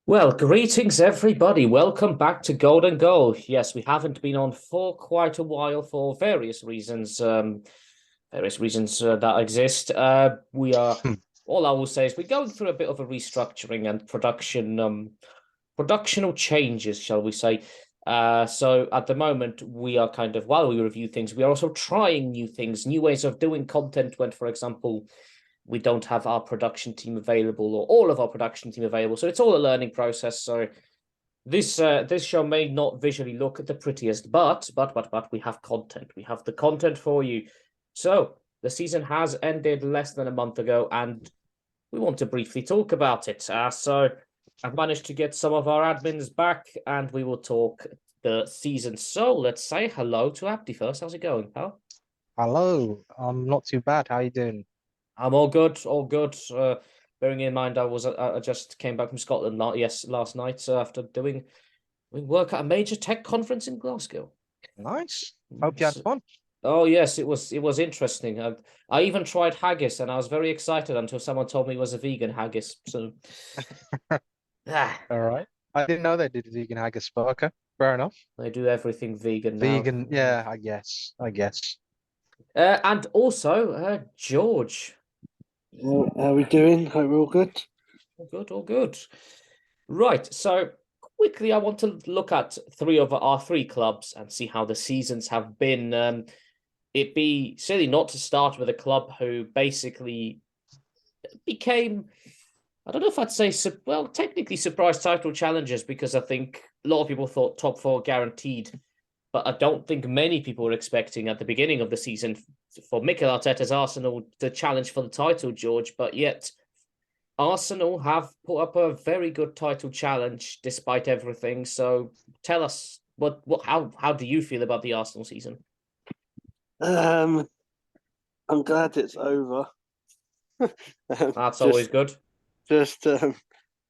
Well, greetings everybody. Welcome back to Golden Goal. Yes, we haven't been on for quite a while for various reasons. That exist. We are Hmm. all I will say is we're going through a bit of a restructuring and productional changes, shall we say. So at the moment, we are kind of, while we review things, we are also trying new things, new ways of doing content when, for example, we don't have our production team available or all of our production team available. So it's all a learning process. So this show may not visually look the prettiest, but we have content. We have the content for you. So the season has ended less than a month ago, and we want to briefly talk about it. So I've managed to get some of our admins back, and we will talk the season. So let's say hello to Abdi first. How's it going, pal? Hello, I'm not too bad. How you doing? I'm all good, all good. Bearing in mind, I just came back from Scotland last night after doing work at a major tech conference in Glasgow. Nice. Hope you had S- fun. Oh yes, it was interesting. I even tried haggis, and I was very excited until someone told me it was a vegan haggis. So ah, All right. I didn't know they did vegan haggis, but okay, fair enough. they do everything vegan now. Vegan, yeah, I guess. I guess. And also, George. How we doing? Hope we're all good. All good, all good. Right, so quickly, I want to look at three of our three clubs and see how the seasons have been. It'd be silly not to start with a club who basically became, I don't know if I'd say, well, technically surprise title challengers because I think a lot of people thought top four guaranteed, but I don't think many people were expecting at the beginning of the season for Mikel Arteta's Arsenal to challenge for the title, George, but yet Arsenal have put up a very good title challenge despite everything. So tell us how do you feel about the Arsenal season? Um, I'm glad it's over. Um, That's always just, good. just,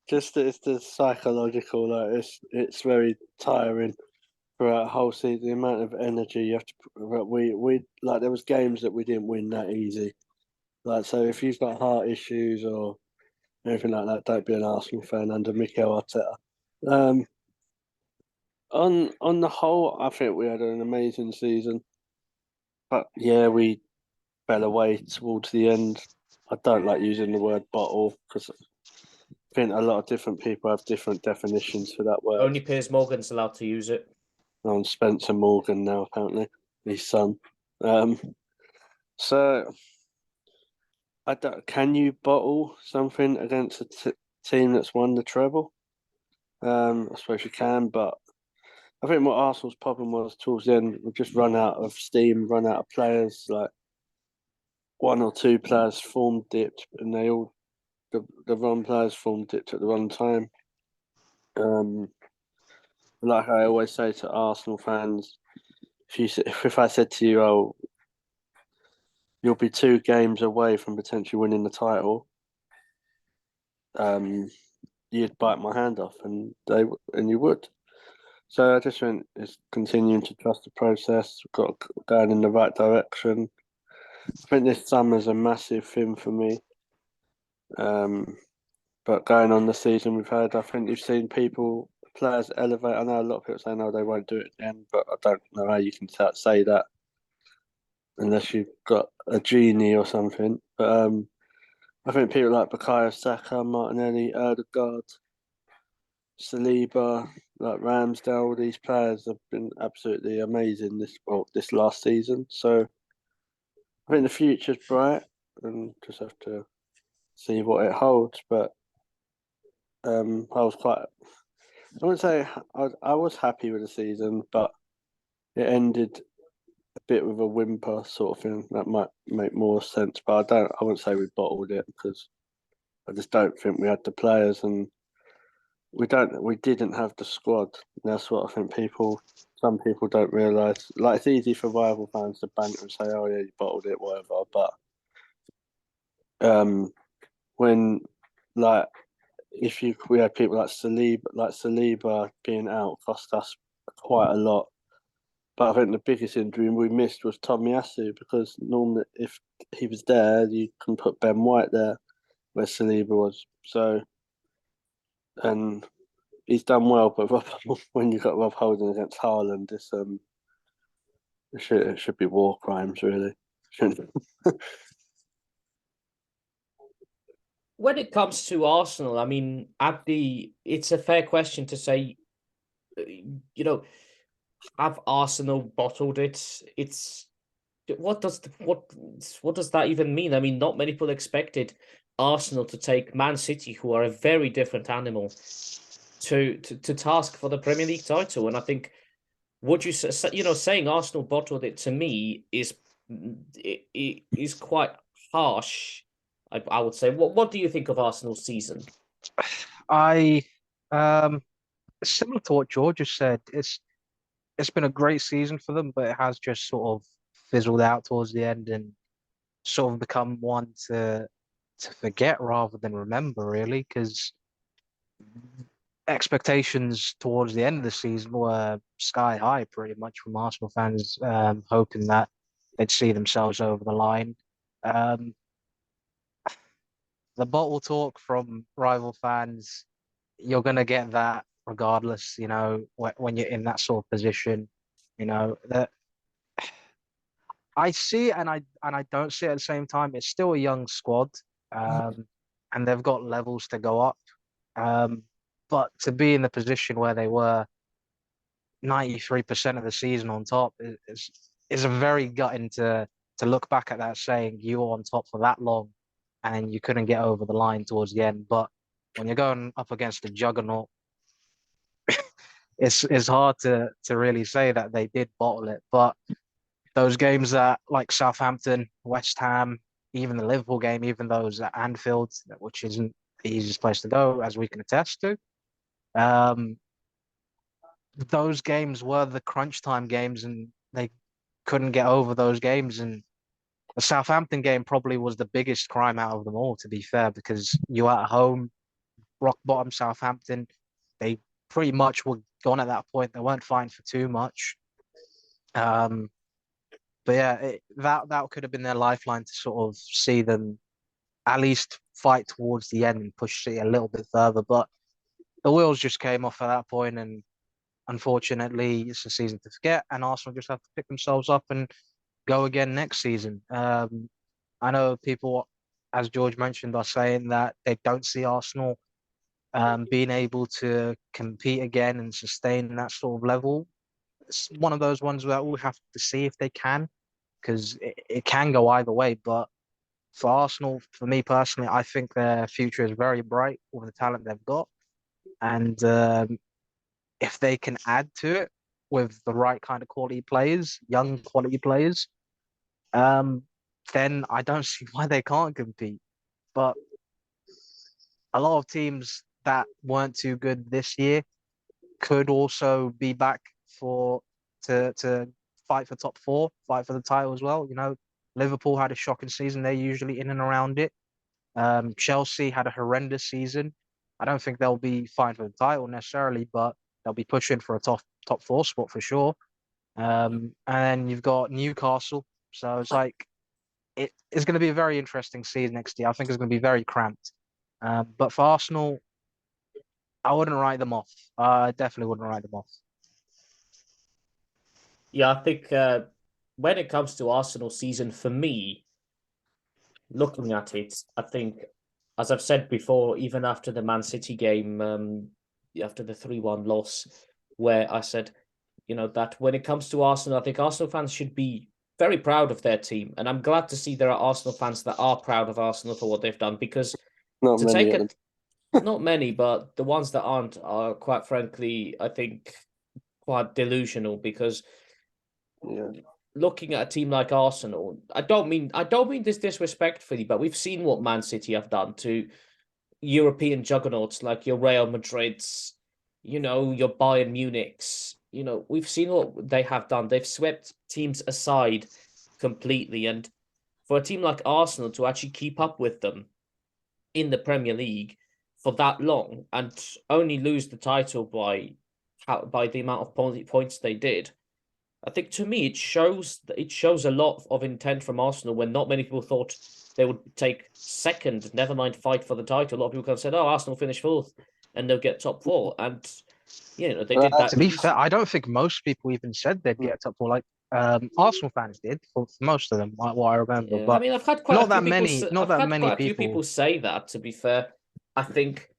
just it's the psychological. Like it's very tiring throughout the whole season. The amount of energy you have to. We like there was games that we didn't win that easy. Like so, if you've got heart issues or anything like that, don't be an Arsenal fan under Mikel Arteta. Um, on the whole, I think we had an amazing season. But yeah, we fell away towards the end. I don't like using the word bottle because I think a lot of different people have different definitions for that word. Only Piers Morgan's allowed to use it. On Spencer Morgan now, apparently, his son. Um, so I don't. Can you bottle something against a team that's won the treble? I suppose you can, but I think what Arsenal's problem was towards the end, we just run out of steam, run out of players. Like one or two players form dipped, and they all the wrong players form dipped at the wrong time. Um, like I always say to Arsenal fans, if I said to you, "Oh, you'll be 2 games away from potentially winning the title," um, you'd bite my hand off, and you would. So I just think it's continuing to trust the process. We've got going in the right direction. I think this summer's a massive thing for me. Um, but going on the season we've had, I think you've seen players elevate. I know a lot of people say no, they won't do it again, but I don't know how you can say that unless you've got a genie or something. But I think people like Bukayo Saka, Martinelli, Odegaard, Saliba, like Ramsdale, all these players have been absolutely amazing this last season. So I think the future's bright, and just have to see what it holds. But I was quite. I wouldn't say I was happy with the season, but it ended a bit with a whimper sort of thing. That might make more sense, but I wouldn't say we bottled it because I just don't think we had the players, and we didn't have the squad. And that's what I think some people don't realise. Like it's easy for rival fans to banter and say, "Oh yeah, you bottled it, whatever." But um, when like if you we had people like Saliba being out cost us quite a lot. But I think the biggest injury we missed was Tomiyasu because normally if he was there, you can put Ben White there where Saliba was. So and he's done well, but when you've got Rob Holding against Haaland, it should be war crimes, really. Shouldn't it? When it comes to Arsenal, I mean, it's a fair question to say, have Arsenal bottled it? What does that even mean? I mean, not many people expected Arsenal to take Man City, who are a very different animal, to task for the Premier League title. And I think, saying Arsenal bottled it to me is quite harsh. I would say. What do you think of Arsenal's season? I similar to what George just said. It's been a great season for them, but it has just sort of fizzled out towards the end and sort of become one to forget rather than remember, really, because expectations towards the end of the season were sky high, pretty much from Arsenal fans, hoping that they'd see themselves over the line. The bottle talk from rival fans, you're going to get that regardless, when you're in that sort of position, that I see and I don't see at the same time. It's still a young squad, and they've got levels to go up. But to be in the position where they were 93% of the season on top is a very gutting to look back at that, saying you were on top for that long and you couldn't get over the line towards the end. But when you're going up against a juggernaut, it's hard to really say that they did bottle it. But those games that like Southampton, West Ham, even the Liverpool game, even those at Anfield, which isn't the easiest place to go, as we can attest to. Those games were the crunch time games, and they couldn't get over those games. And the Southampton game probably was the biggest crime out of them all, to be fair, because you're at home, rock bottom Southampton. They pretty much were gone at that point. They weren't fighting for too much. But yeah, that could have been their lifeline to sort of see them at least fight towards the end and push City a little bit further. But the wheels just came off at that point, and unfortunately, it's a season to forget, and Arsenal just have to pick themselves up and go again next season. I know people, as George mentioned, are saying that they don't see Arsenal being able to compete again and sustain that sort of level. It's one of those ones that we'll have to see if they can, because it can go either way. But for Arsenal, for me personally, I think their future is very bright with the talent they've got. And if they can add to it with the right kind of quality players, young quality players, then I don't see why they can't compete. But a lot of teams that weren't too good this year could also be back to fight for top four, fight for the title as well. Liverpool had a shocking season. They're usually in and around it. Chelsea had a horrendous season. I don't think they'll be fighting for the title necessarily, but they'll be pushing for a top four spot for sure. And then you've got Newcastle. So it's like it's going to be a very interesting season next year. I think it's going to be very cramped. But for Arsenal, I wouldn't write them off. I definitely wouldn't write them off. Yeah, I think when it comes to Arsenal season, for me, looking at it, I think, as I've said before, even after the Man City game, after the 3-1 loss, where I said, that when it comes to Arsenal, I think Arsenal fans should be very proud of their team. And I'm glad to see there are Arsenal fans that are proud of Arsenal for what they've done, because Not to many take of it, not many, but the ones that aren't are, quite frankly, I think, quite delusional, because yeah. looking at a team like Arsenal, I don't mean this disrespectfully, but we've seen what Man City have done to European juggernauts like your Real Madrids, your Bayern Munichs. We've seen what they have done. They've swept teams aside completely, and for a team like Arsenal to actually keep up with them in the Premier League for that long and only lose the title by the amount of points they did, I think, to me, it shows a lot of intent from Arsenal when not many people thought they would take second, never mind fight for the title. A lot of people have said, "Oh, Arsenal finished fourth." and they'll get top four. And they Well, did that. To be fair, I don't think most people even said they'd get top four. Like Arsenal fans did for most of them, what I remember. Yeah, I But mean, I've had quite not a few that people. many. Not I've that had many quite a few people. people say that. To be fair, I think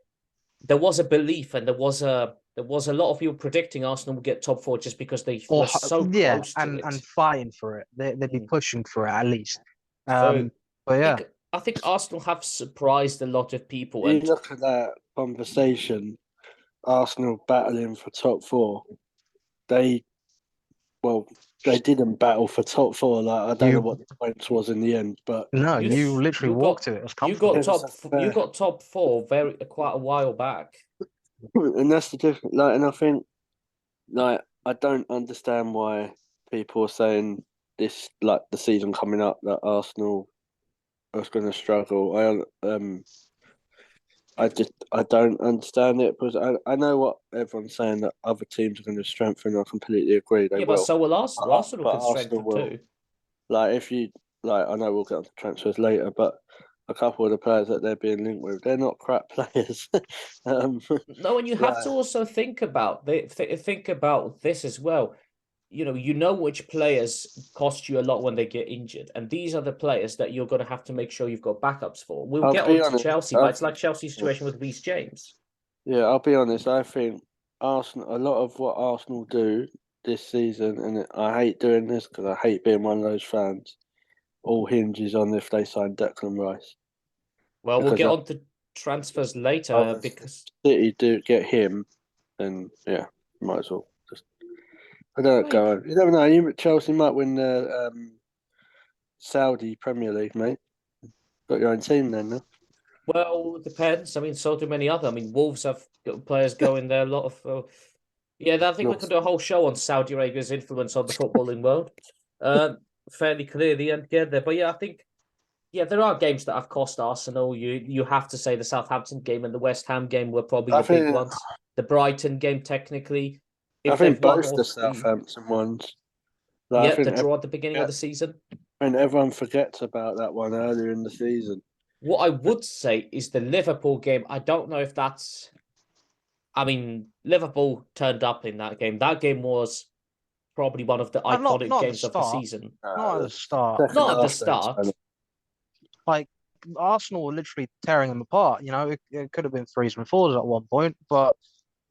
there was a belief, and there was a lot of people predicting Arsenal would get top four just because they Or were so yeah, close to and it. fighting for it. They'd be Mm. pushing for it at least. So But yeah, I think Arsenal have surprised a lot of people, you and look at that conversation, Arsenal battling for top four. They didn't battle for top four. Like I don't know you what the points was in the end, but no, you you literally you walked got to it. It was you comfortable. got it was you got top four quite a while back. and that's the difference. Like, and I think, like, I don't understand why people are saying this, like the season coming up, that Arsenal are going to struggle. I don't understand it because I know what everyone's saying that other teams are going to strengthen. I completely agree, they Yeah, but will. so will Arsenal. Arsenal But can Arsenal strengthen will. too. Like if you like, I know we'll get on to transfers later, but a couple of the players that they're being linked with, they're not crap players. No, and you have to like, also think about think about this as well. You know which players cost you a lot when they get injured, and these are the players that you're going to have to make sure you've got backups for. We'll I'll get be on to honest. Chelsea, but it's like Chelsea's situation with Reece James. Yeah, I'll be honest. I think Arsenal. A lot of what Arsenal do this season, and I hate doing this because I hate being one of those fans. All hinges on if they sign Declan Rice. Well, we'll Because get on to transfers later if because City do get him, then yeah, might as well just. I don't well, go. You never know. Chelsea might win the Saudi Premier League, mate. Got your own team then, no? well, depends. I mean, so do many other. I mean, Wolves have got players going there. A lot of yeah. I think we Not could do a whole show on Saudi Arabia's influence on the footballing world, fairly clearly. And yeah, there. But yeah, I think. Yeah, there are games that have cost Arsenal. You have to say the Southampton game and the West Ham game were probably I the big think ones. The Brighton game, technically, I if they've think won both all the three, Southampton ones. Like, I yeah, the think draw at the beginning of yeah, the season. and everyone forgets about that one earlier in the season. What I would say is the Liverpool game. I don't know if that's. I mean, Liverpool turned up in that game. That game was probably one of the Not iconic at the games of the start. season. Not at the start. Second Not at the half, then, start. Like Arsenal were literally tearing them apart. It could have been threes and fours at one point, but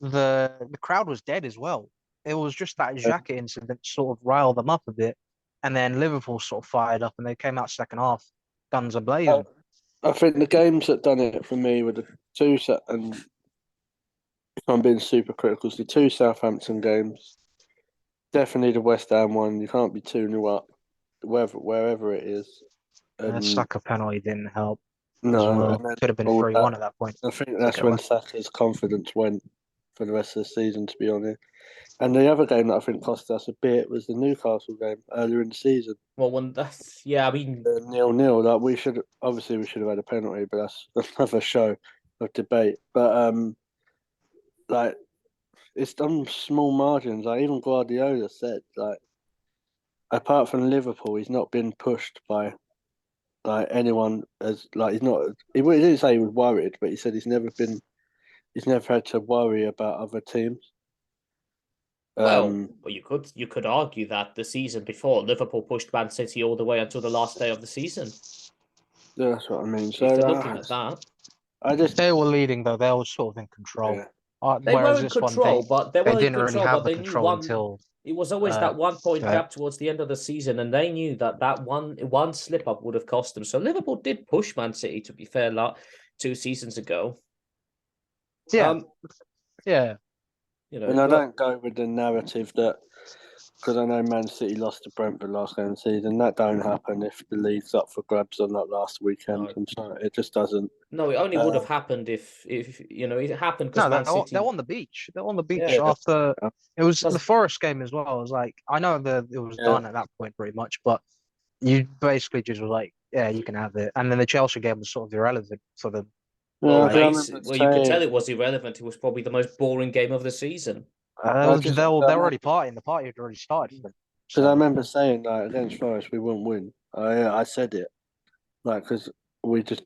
the crowd was dead as well. It was just that Xhaka incident sort of riled them up a bit, and then Liverpool sort of fired up, and they came out second half, guns a blazing. I think the games that done it for me were the two set, and if I'm being super critical, it's the two Southampton games. Definitely the West Ham one. You can't be 2-0 up, wherever it is. And Saka penalty didn't help as no, well. and then Could have been all 3-1 that. at that point. I think Took that's it when away. Saka's confidence went for the rest of the season. To be honest, and the other game that I think cost us a bit was the Newcastle game earlier in the season. Well, when that's I mean, 0-0. Like we should have had a penalty, but that's another show of debate. But like it's done small margins. Like even Guardiola said, like apart from Liverpool, he's not been pushed by like anyone as like he's not. He didn't say he was worried, but he said he's never had to worry about other teams. well, you could argue that the season before Liverpool pushed Man City all the way until the last day of the season. Yeah, that's what I mean. So If you're looking at that, I just They were leading though. They were sort of in control. yeah. they were Whereas in this one, control, but they were in didn't really control, have but the they knew control one. until It was always that 1 point yeah. gap towards the end of the season, and they knew that one slip up would have cost them. So Liverpool did push Man City, to be fair, 2 seasons ago. Yeah. Yeah. And I But don't go with the narrative that because I know Man City lost to Brentford last game of the season. That don't happen if the league's up for grabs on that last weekend. No. I'm sorry, it just doesn't. no, it only would have happened if it happened because No, Man City. they're on the beach. They're on the beach Yeah. after it was That's- the Forest game as well. It was like I know that it was Yeah. done at that point pretty much, but you basically just were like, yeah, you can have it. And then the Chelsea game was sort of irrelevant for them. Well, Yeah, you could tell it was irrelevant. It was probably the most boring game of the season. They're already partying. The party had already started for them. Because I remember saying like against Forest we wouldn't win. I said it like because we just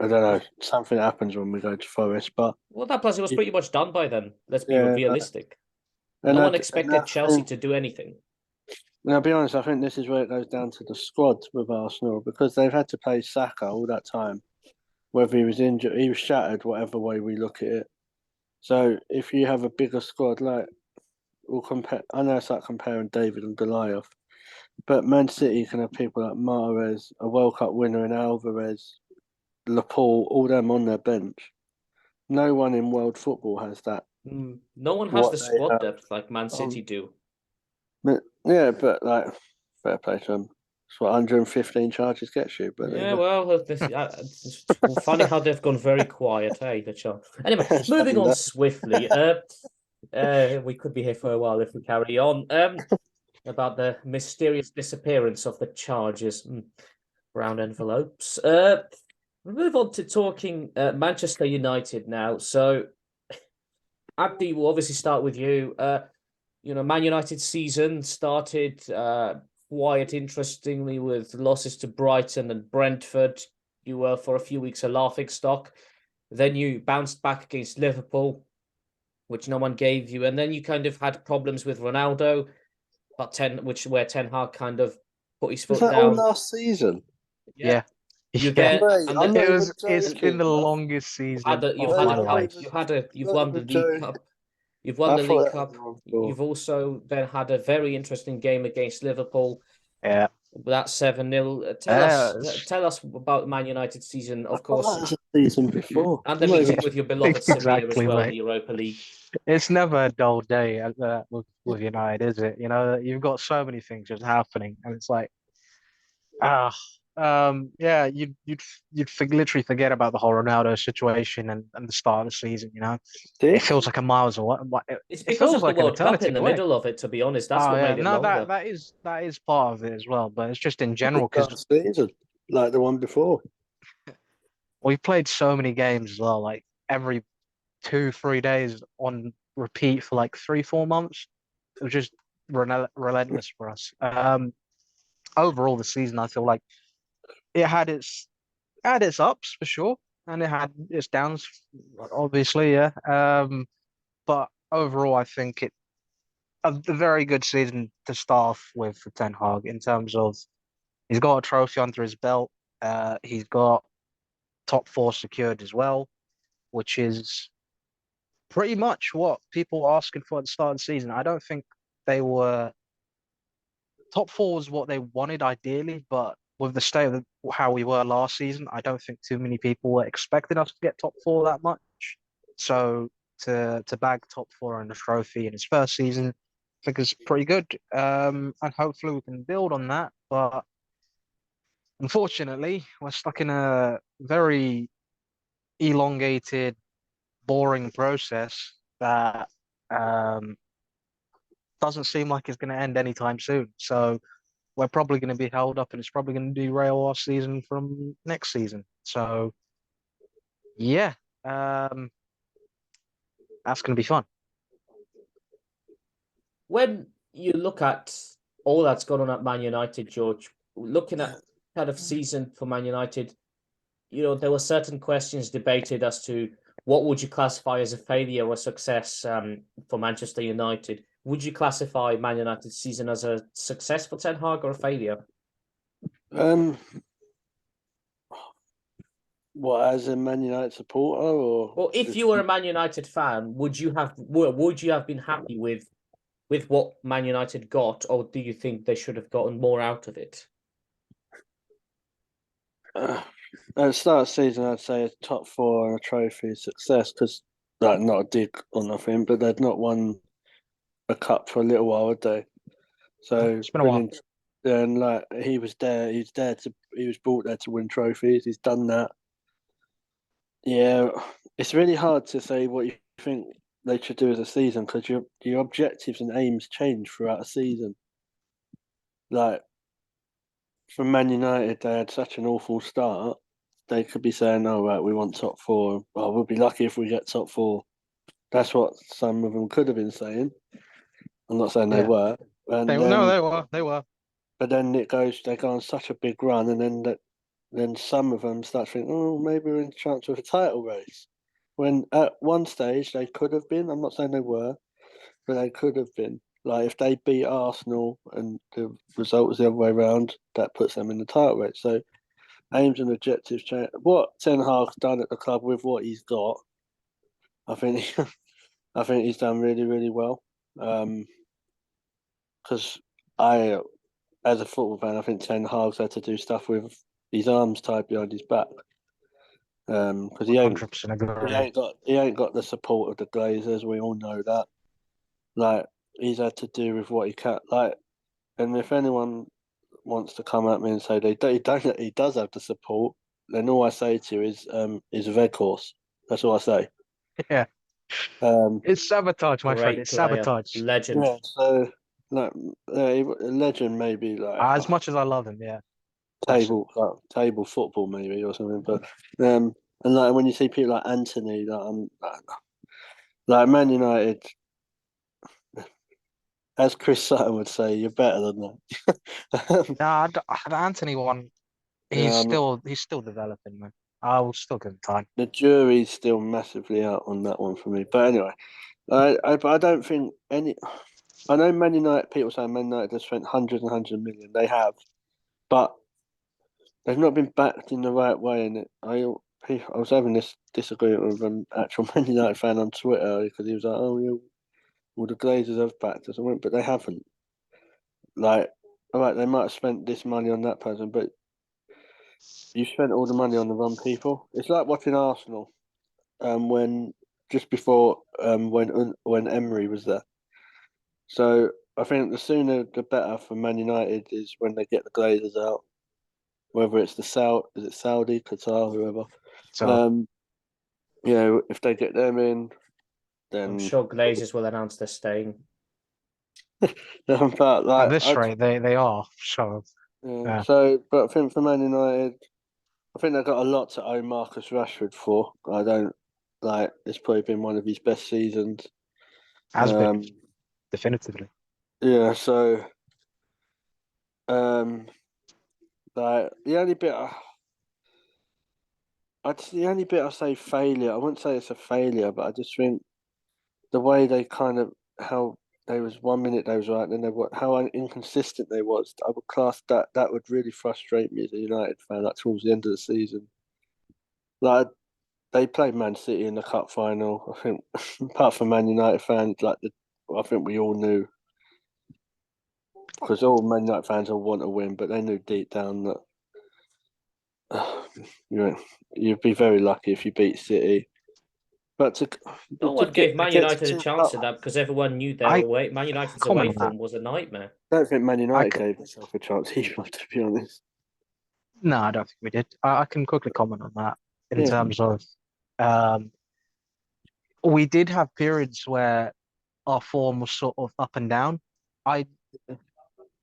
I don't know, something happens when we go to Forest, but Well, that plus it was pretty much done by then. Let's be yeah, realistic. and No one and expected I Chelsea think, to do anything. and I'll be honest, I think this is where it goes down to the squad with Arsenal because they've had to play Saka all that time. Whether he was injured, he was shattered, whatever way we look at it. So if you have a bigger squad, like we'll compare, I know it's like comparing David and Goliath, but Man City can have people like Mahrez, a World Cup winner in Alvarez, Laporte, all them on their bench. No one in world football has that. No one has What the they squad have. depth like Man City do. But, yeah, but like fair play to them. It's what 115 charges gets you. But Yeah, well, it's funny how they've gone very quiet, hey, the chart. Anyway, moving on swiftly. We could be here for a while if we carry on. About the mysterious disappearance of the charges, brown envelopes. We move on to talking Manchester United now. So, Abdi, we'll obviously start with you. Man United season started quite interestingly with losses to Brighton and Brentford. You were for a few weeks a laughing stock. Then you bounced back against Liverpool, which no one gave you, and then you kind of had problems with Ronaldo, but where Ten Hag kind of put his Was foot that all down. last season? Yeah. You Yeah. get Mate, and I'm the, not even It's been the joking. longest season you've of had my a cup. life. You've Not won the even League joking. Cup. You've won I the thought League that Cup. was the one before. You've also then had a very interesting game against Liverpool. Yeah. That 7-0. Tell us about Man United season, I of thought that course, was the season before. and the I'm not meeting even with your beloved Sevilla as Exactly, well in mate. the Europa League. It's never a dull day with United, is it? You know, you've got so many things just happening, and it's like, ah, yeah, literally forget about the whole Ronaldo situation and the start of the season. You know, it Dick. feels like a miles away. It's It because feels of the like an World Cup eternity in the away. middle of it, to be honest. That's Oh what yeah, made it no, longer. that is part of it as well, but it's just in general because Last season, like the one before. we played so many games as well, like every 2, 3 days on repeat for like 3, 4 months. It was just relentless for us. Overall, the season I feel like it had its ups for sure, and it had its downs, obviously, yeah. But overall, I think a very good season to start off with for Ten Hag in terms of he's got a trophy under his belt. He's got top four secured as well, which is pretty much what people were asking for at the start of the season. I don't think they were top four was what they wanted ideally, but with the state of how we were last season, I don't think too many people were expecting us to get top four that much. So to bag top four in the trophy in his first season, I think is pretty good. And hopefully we can build on that. But unfortunately, we're stuck in a very elongated, boring process that doesn't seem like it's going to end anytime soon. So we're probably going to be held up and it's probably going to derail our season from next season. So yeah, that's going to be fun. When you look at all that's gone on at Man United, George, looking at kind of season for Man United, there were certain questions debated as to what would you classify as a failure or success for Manchester United. Would you classify Man United's season as a success for Ten Hag or a failure? What, as a Man United supporter, or Well, if you were a Man United fan, would you have been happy with what Man United got, or do you think they should have gotten more out of it? at the start of the season, I'd say a top four and a trophy success because, like, not a dig or nothing, but they'd not won a cup for a little while, had they? So It's been a while. and like he was brought there to win trophies. He's done that. Yeah, it's really hard to say what you think they should do as a season because your objectives and aims change throughout a season. Like from Man United, they had such an awful start. They could be saying, "Oh, right, we want top four. Well, we'll be lucky if we get top four." That's what some of them could have been saying. I'm not saying they Yeah. were. And They then, were. but then they go on such a big run, and then then some of them start thinking, oh, maybe we're in chance of a title race. When at one stage they could have been. I'm not saying they were, but they could have been. Like if they beat Arsenal and the result was the other way around, that puts them in the title race. So aims and objectives change. What Ten Hag's done at the club with what he's got, I think I think he's done really, really well. Because I, as a football fan, I think Ten Hag's had to do stuff with his arms tied behind his back. Because he ain't 100% agree. he ain't got the support of the Glazers. We all know that. Like he's had to do with what he can. Like, and if anyone wants to come at me and say he does have the support, then all I say to you is Veghorst. That's all I say. Yeah. It's sabotage, my friend. Great It's player, sabotage. legend. Yeah, so like a legend maybe like As much as I love him, yeah. table football maybe or something, but and like when you see people like Anthony, like Man United, as Chris Sutton would say, you're better than that. Nah, the Anthony one, Um, he's still developing, man. I will still give him time. the jury's still massively out on that one for me. But anyway, but I don't think any. I know Man United. People say Man United have spent hundreds and hundreds of million. They have, but they've not been backed in the right way. And I was having this disagreement with an actual Man United fan on Twitter because he was like, "Oh, yeah, well, the Glazers have backed us," I went, but they haven't. Like, all right, they might have spent this money on that person, but you spent all the money on the wrong people. It's like watching Arsenal, when just before when Emery was there. So I think the sooner the better for Man United is when they get the Glazers out, whether it's is it Saudi, Qatar, whoever. So If they get them in, I'm then sure Glazers will announce they're staying. but at like this rate, they are. So yeah. but I think for Man United, I think they've got a lot to owe Marcus Rashford for. I don't like. It's probably been one of his best seasons. Has been Um, definitively. yeah. So, um, like the only bit I say failure. I wouldn't say it's a failure, but I just think the way they kind of how they was 1 minute they was right, then they were how inconsistent they was. I would class that would really frustrate me as a United fan. Like towards the end of the season, like they played Man City in the cup final. I think, apart from Man United fans, I think we all knew because all Man United fans all want to win, but they knew deep down that you'd be very lucky if you beat City. But No one gave Man get to United a two chance cup, at that because everyone knew their I away. Man United's comment away on that. form was a nightmare. I don't think Man I United c- gave themselves a chance either, to be honest. no, I don't think we did. I can quickly comment on that in Yeah, terms of um, we did have periods where our form was sort of up and down. I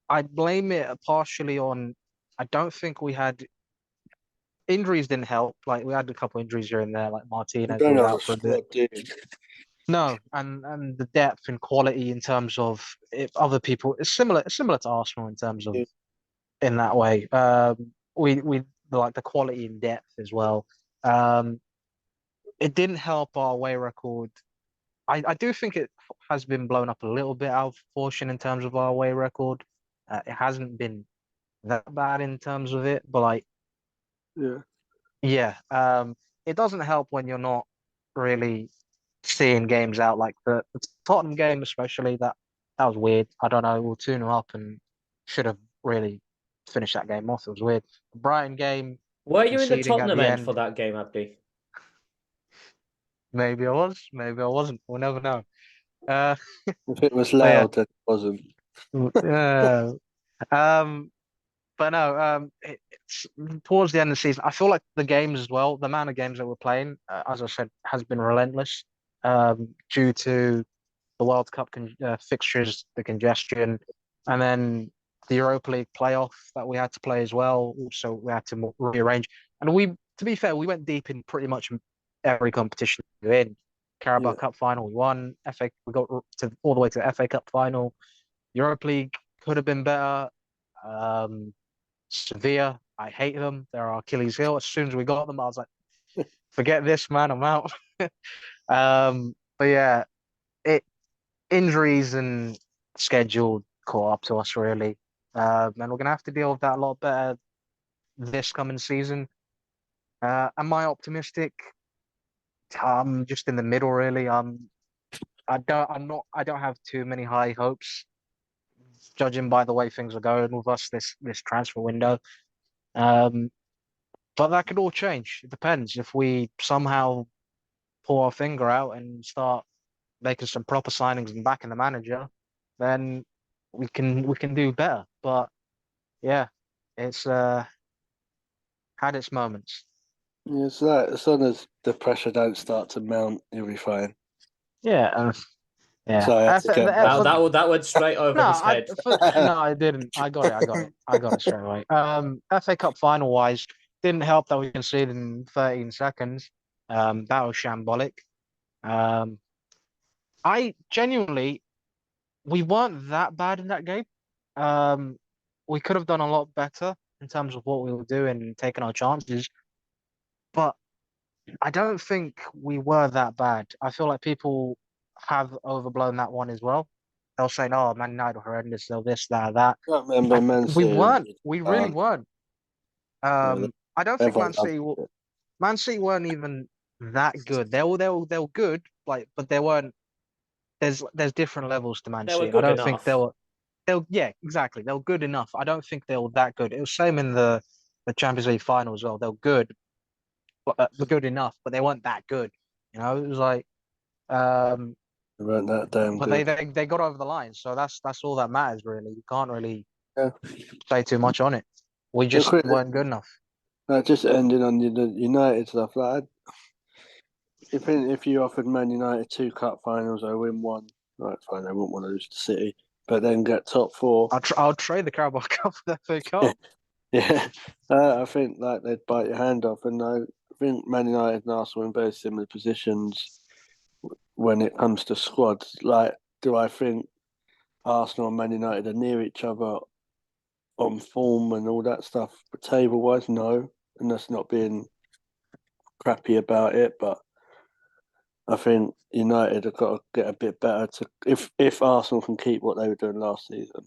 I blame it partially on I don't think we had injuries didn't help. Like we had a couple injuries here and there, like you Martinez who don't was have a out for a bit. squad, do you? No, and the depth and quality in terms of if other people it's similar to Arsenal in terms of Yeah, in that way. We like the quality and depth as well. Um, it didn't help our away record. I do think it has been blown up a little bit out of proportion in terms of our away record. It hasn't been that bad in terms of it, but like yeah. yeah, it doesn't help when you're not really seeing games out like the Tottenham game, especially that was weird. I don't know, we were 2-0 up and should have really finished that game off. It was weird. The Brighton game, Were you in the conceding at Tottenham the end for end. that game, Abdi? Maybe I was, maybe I wasn't. We'll never know. Uh, If it was but yeah, loud, then it wasn't. uh, um, but no, it's towards the end of the season. I feel like the games as well, the amount of games that we're playing, as I said, has been relentless. Due to the World Cup fixtures, the congestion, and then the Europa League playoff that we had to play as well. Also, we had to rearrange. And to be fair, we went deep in pretty much every competition we were in. Carabao Yeah, Cup final, we won. FA, we got to all the way to the FA Cup final. Europa League could have been better. Um, Sevilla, I hate them. They're our Achilles heel. As soon as we got them, I was like, forget this, man, I'm out. But yeah, it injuries and schedule caught up to us really. And we're gonna have to deal with that a lot better this coming season. Am I optimistic? I'm just in the middle really. I don't have too many high hopes, judging by the way things are going with us this transfer window. Um, but that could all change. It depends if we somehow pull our finger out and start making some proper signings and backing the manager, then we can do better. But yeah, it's had its moments. Yeah, it's like as long as the pressure don't start to mount, you'll be fine. Yeah, yeah. So I had to get Wow, For, that went straight over no, his head. no, I didn't. I got it straight away. FA Cup final wise, didn't help that we conceded in 13 seconds. That was shambolic. Um, I genuinely, we weren't that bad in that game. Um, we could have done a lot better in terms of what we were doing and taking our chances, but I don't think we were that bad. I feel like people have overblown that one as well. They'll say, "Oh, Man United are horrendous. They'll this, that, that." I remember Man We City. weren't. We really weren't. I don't think Everyone loves it. Man City weren't even that good. They were good, like, but they weren't. There's different levels to Man They were City. I good don't think enough. yeah, exactly. They were good enough. I don't think they were that good. It was same in the Champions League final as well. They were good, but were good enough, but they weren't that good. It was like um, They weren't that damn but they, good. they they got over the line, so that's all that matters really. You can't really Yeah. say too much on it. We Yeah, just quick, weren't good enough. just ending on the United stuff. Like, if you offered Man United 2 cup finals, they win one. Right, fine, they wouldn't want to lose to City, but then get top four. I'll trade the Carabao Cup for the FA Cup. Yeah, I think like they'd bite your hand off, and I think Man United and Arsenal are in very similar positions when it comes to squads. Like, do I think Arsenal and Man United are near each other on form and all that stuff? But table wise, no, and that's not being crappy about it. But I think United have got to get a bit better to if Arsenal can keep what they were doing last season.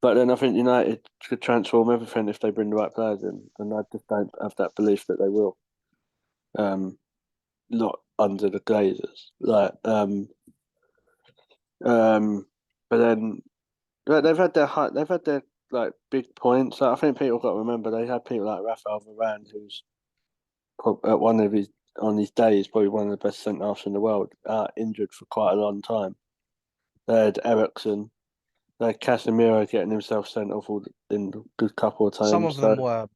But then I think United could transform everything if they bring the right players in, and I just don't have that belief that they will. Not under the Glazers, but then they've had their like big points. Like, I think people got to remember they had people like Rafael Varane, who's at one of his on his day is probably one of the best centre halves in the world, injured for quite a long time. They had Ericsson. Like Casemiro getting himself sent off in a good couple of Some times. of them So were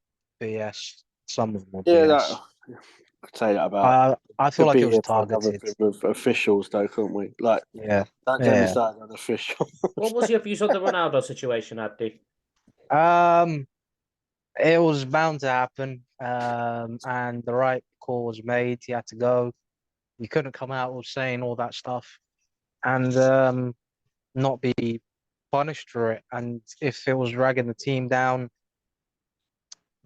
BS. Some of them were yeah, that BS. I could say that about. I feel Could like it be was here for another targeted. thing with officials, though, couldn't we? Like, Yeah, don't get me yeah. started on official. What was your views on the Ronaldo situation, Abdi? Um, it was bound to happen. And the right call was made. He had to go. You couldn't come out with saying all that stuff and not be punished for it. And if it was dragging the team down,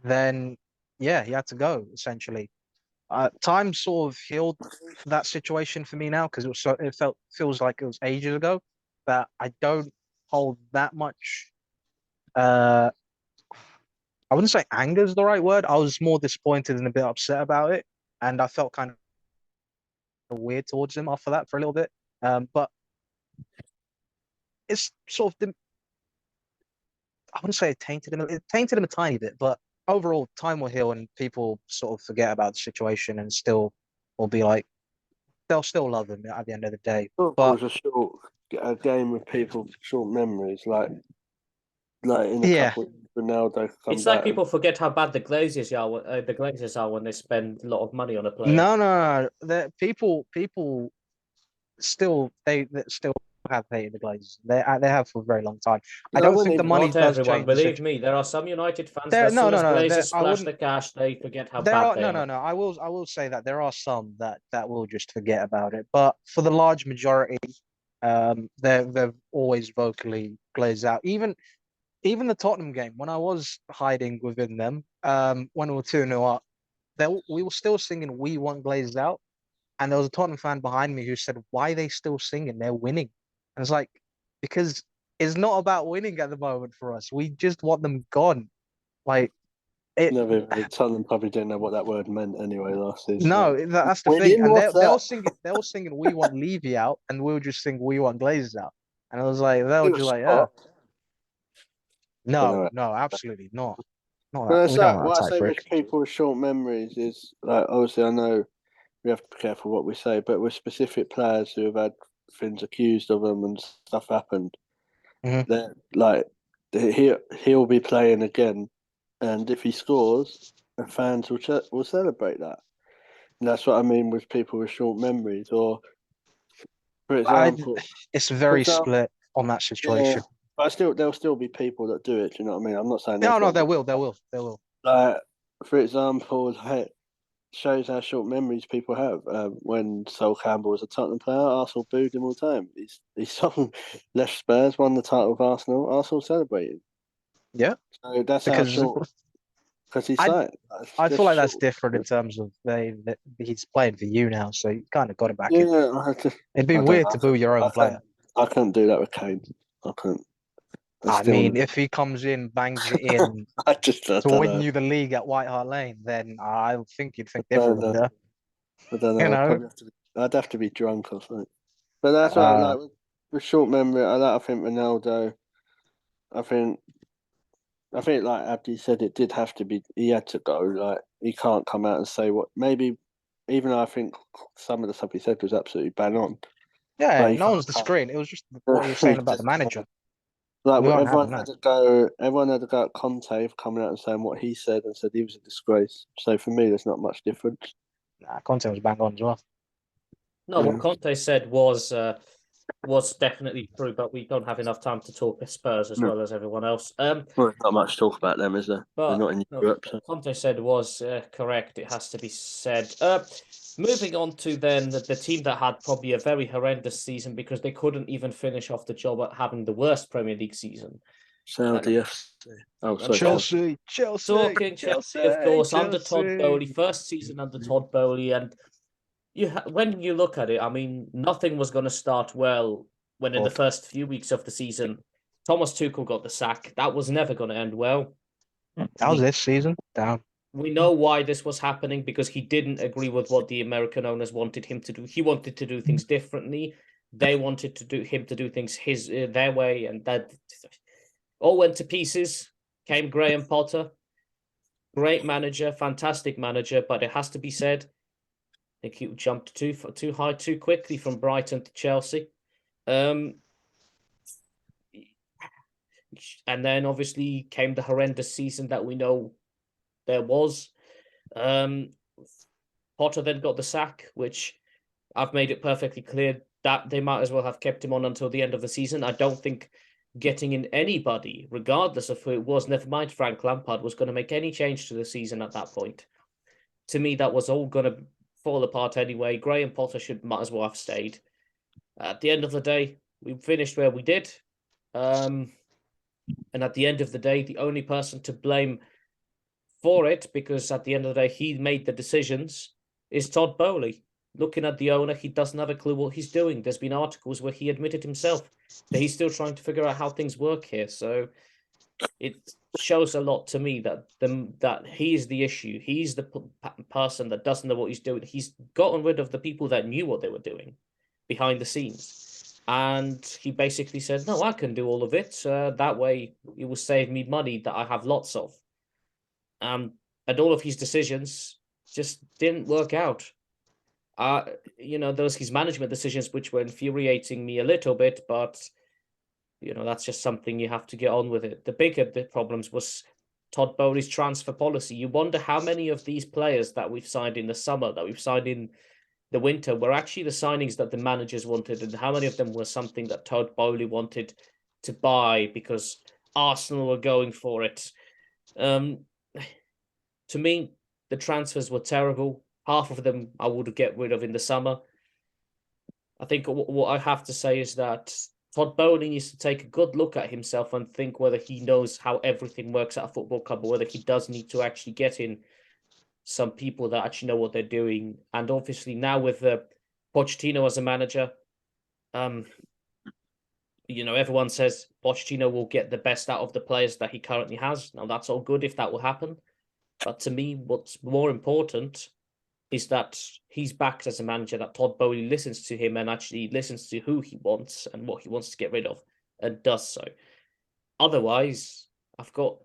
then yeah, he had to go essentially. Time sort of healed that situation for me now because it feels like it was ages ago. But I don't hold that much. Uh, I wouldn't say anger is the right word. I was more disappointed and a bit upset about it, and I felt kind of weird towards him after that for a little bit. But it's sort of I wouldn't say it tainted him. It tainted him a tiny bit, but overall, time will heal, and people sort of forget about the situation and still will be like they'll still love him at the end of the day. Football But is a game with people short memories. Like in a yeah, couple of years, Ronaldo could come It's like back. people forget how bad the Glazers are when they spend a lot of money on a player. no. The people they still have hated the Glazers. They have for a very long time. I I don't wouldn't think the even. money Not does everyone, change the believe situation. me. There are some United fans that There, as soon as no. Glazers I splash wouldn't. the cash, they forget how There bad are they are. no. I will say that there are some that will just forget about it, but for the large majority, they've always vocally glazed out. even the Tottenham game, when I was hiding within them, when we were 2-0 up, we were still singing "We Want Glazed Out," and there was a Tottenham fan behind me who said, "Why are they still singing? They're winning." And it's like, because it's not about winning at the moment for us. We just want them gone. Like it. No, Tottenham probably didn't know what that word meant anyway last season. No, that's the thing. Winning, And what's they were that? singing "We Want Levy Out," and we were just singing "We Want Glazed Out." And I was like, they were It just was like, yeah, spot. But no, no, no, absolutely not. Not but that. it's We don't like want what that I type say brick. with people with short memories is like obviously I know we have to be careful what we say, but with specific players who have had things accused of them and stuff happened, Mhm. they're like he'll be playing again, and if he scores, the fans will celebrate that. And that's what I mean with people with short memories, or for I, example, it's for very example, split on that yeah. situation. But still, there'll still be people that do it. Do you know what I mean? I'm not saying No, no, everyone they will. will, they will, they will. Like, for example, like, shows how short memories people have. When Sol Campbell was a Tottenham player, Arsenal booed him all the time. He's left Spurs, won the title of Arsenal. Arsenal celebrated. Yeah, So that's how because short. Because he's I like it's I feel just like that's short. different in terms of that he's playing for you now, so you kind of got it back in. Yeah, It'd be I don't weird know. to boo your I own player. couldn't, I couldn't do that with Kane. I couldn't. I I still. mean, if he comes in, bangs it in I to don't win know. you the league at White Hart Lane, then I think you'd think I don't differently know. there. I don't You know. know, I'd have to be drunk or something. But that's what uh, like with short memory. I think Ronaldo. I think like Abdi said, it did have to be. He had to go. Like he can't come out and say what. Maybe even though I think some of the stuff he said was absolutely bang on, but yeah, he no can't one's come. disagreeing. It was just what he was saying He about the just manager. like We weren't everyone having had that. to go. Everyone had to go at Conte for coming out and saying what he said and said he was a disgrace. So for me, there's not much difference. Nah, Conte was bang on as well. No, what Conte said was definitely true, but we don't have enough time to talk Spurs as No, well as everyone else. well, there's not much to talk about them, is there? They're But not in no, Europe, so. what Conte said was correct. It has to be said. Moving on to then the team that had probably a very horrendous season because they couldn't even finish off the job at having the worst Premier League season. Saudi FC. Oh, I'm sorry. Chelsea, Chelsea, talking Chelsea, of Chelsea, course, under Todd Bowley, Chelsea. first season under Todd Bowley, and when you look at it, I mean, nothing was going to start well when in the But first few weeks of the season, Thomas Tuchel got the sack. That was never going to end well. that was We this season. Down. we know why this was happening because he didn't agree with what the American owners wanted him to do. He wanted to do things differently. They wanted to do him to do things their way, and that all went to pieces. Came Graham Potter, great manager, fantastic manager, but it has to be said, I think he jumped too high too quickly from Brighton to Chelsea. And then obviously came the horrendous season that we know there was. Potter then got the sack, which I've made it perfectly clear that they might as well have kept him on until the end of the season. I don't think getting in anybody, regardless of who it was, never mind Frank Lampard, was going to make any change to the season at that point. To me, that was all going to fall apart anyway. Graham Potter might as well have stayed. At the end of the day, we finished where we did. And at the end of the day, the only person to blame for it, because at the end of the day, he made the decisions, is Todd Bowley. Looking at the owner, he doesn't have a clue what he's doing. There's been articles where he admitted himself that he's still trying to figure out how things work here. So it shows a lot to me that he is the issue. He's the person that doesn't know what he's doing. He's gotten rid of the people that knew what they were doing behind the scenes. And he basically said, no, I can do all of it. That way it will save me money that I have lots of. And all of his decisions just didn't work out. Those his management decisions which were infuriating me a little bit, but that's just something you have to get on with it. The bigger the problems was Todd Bowley's transfer policy. You wonder how many of these players that we've signed in the summer, that we've signed in the winter, were actually the signings that the managers wanted, and how many of them were something that Todd Bowley wanted to buy because Arsenal were going for it. To me, the transfers were terrible. Half of them I would get rid of in the summer. I think what I have to say is that Todd Bowley needs to take a good look at himself and think whether he knows how everything works at a football club, or whether he does need to actually get in some people that actually know what they're doing. And obviously now with Pochettino as a manager, everyone says Pochettino will get the best out of the players that he currently has. Now, that's all good if that will happen. But to me, what's more important is that he's backed as a manager, that Todd Bowley listens to him and actually listens to who he wants and what he wants to get rid of and does so. Otherwise, I've got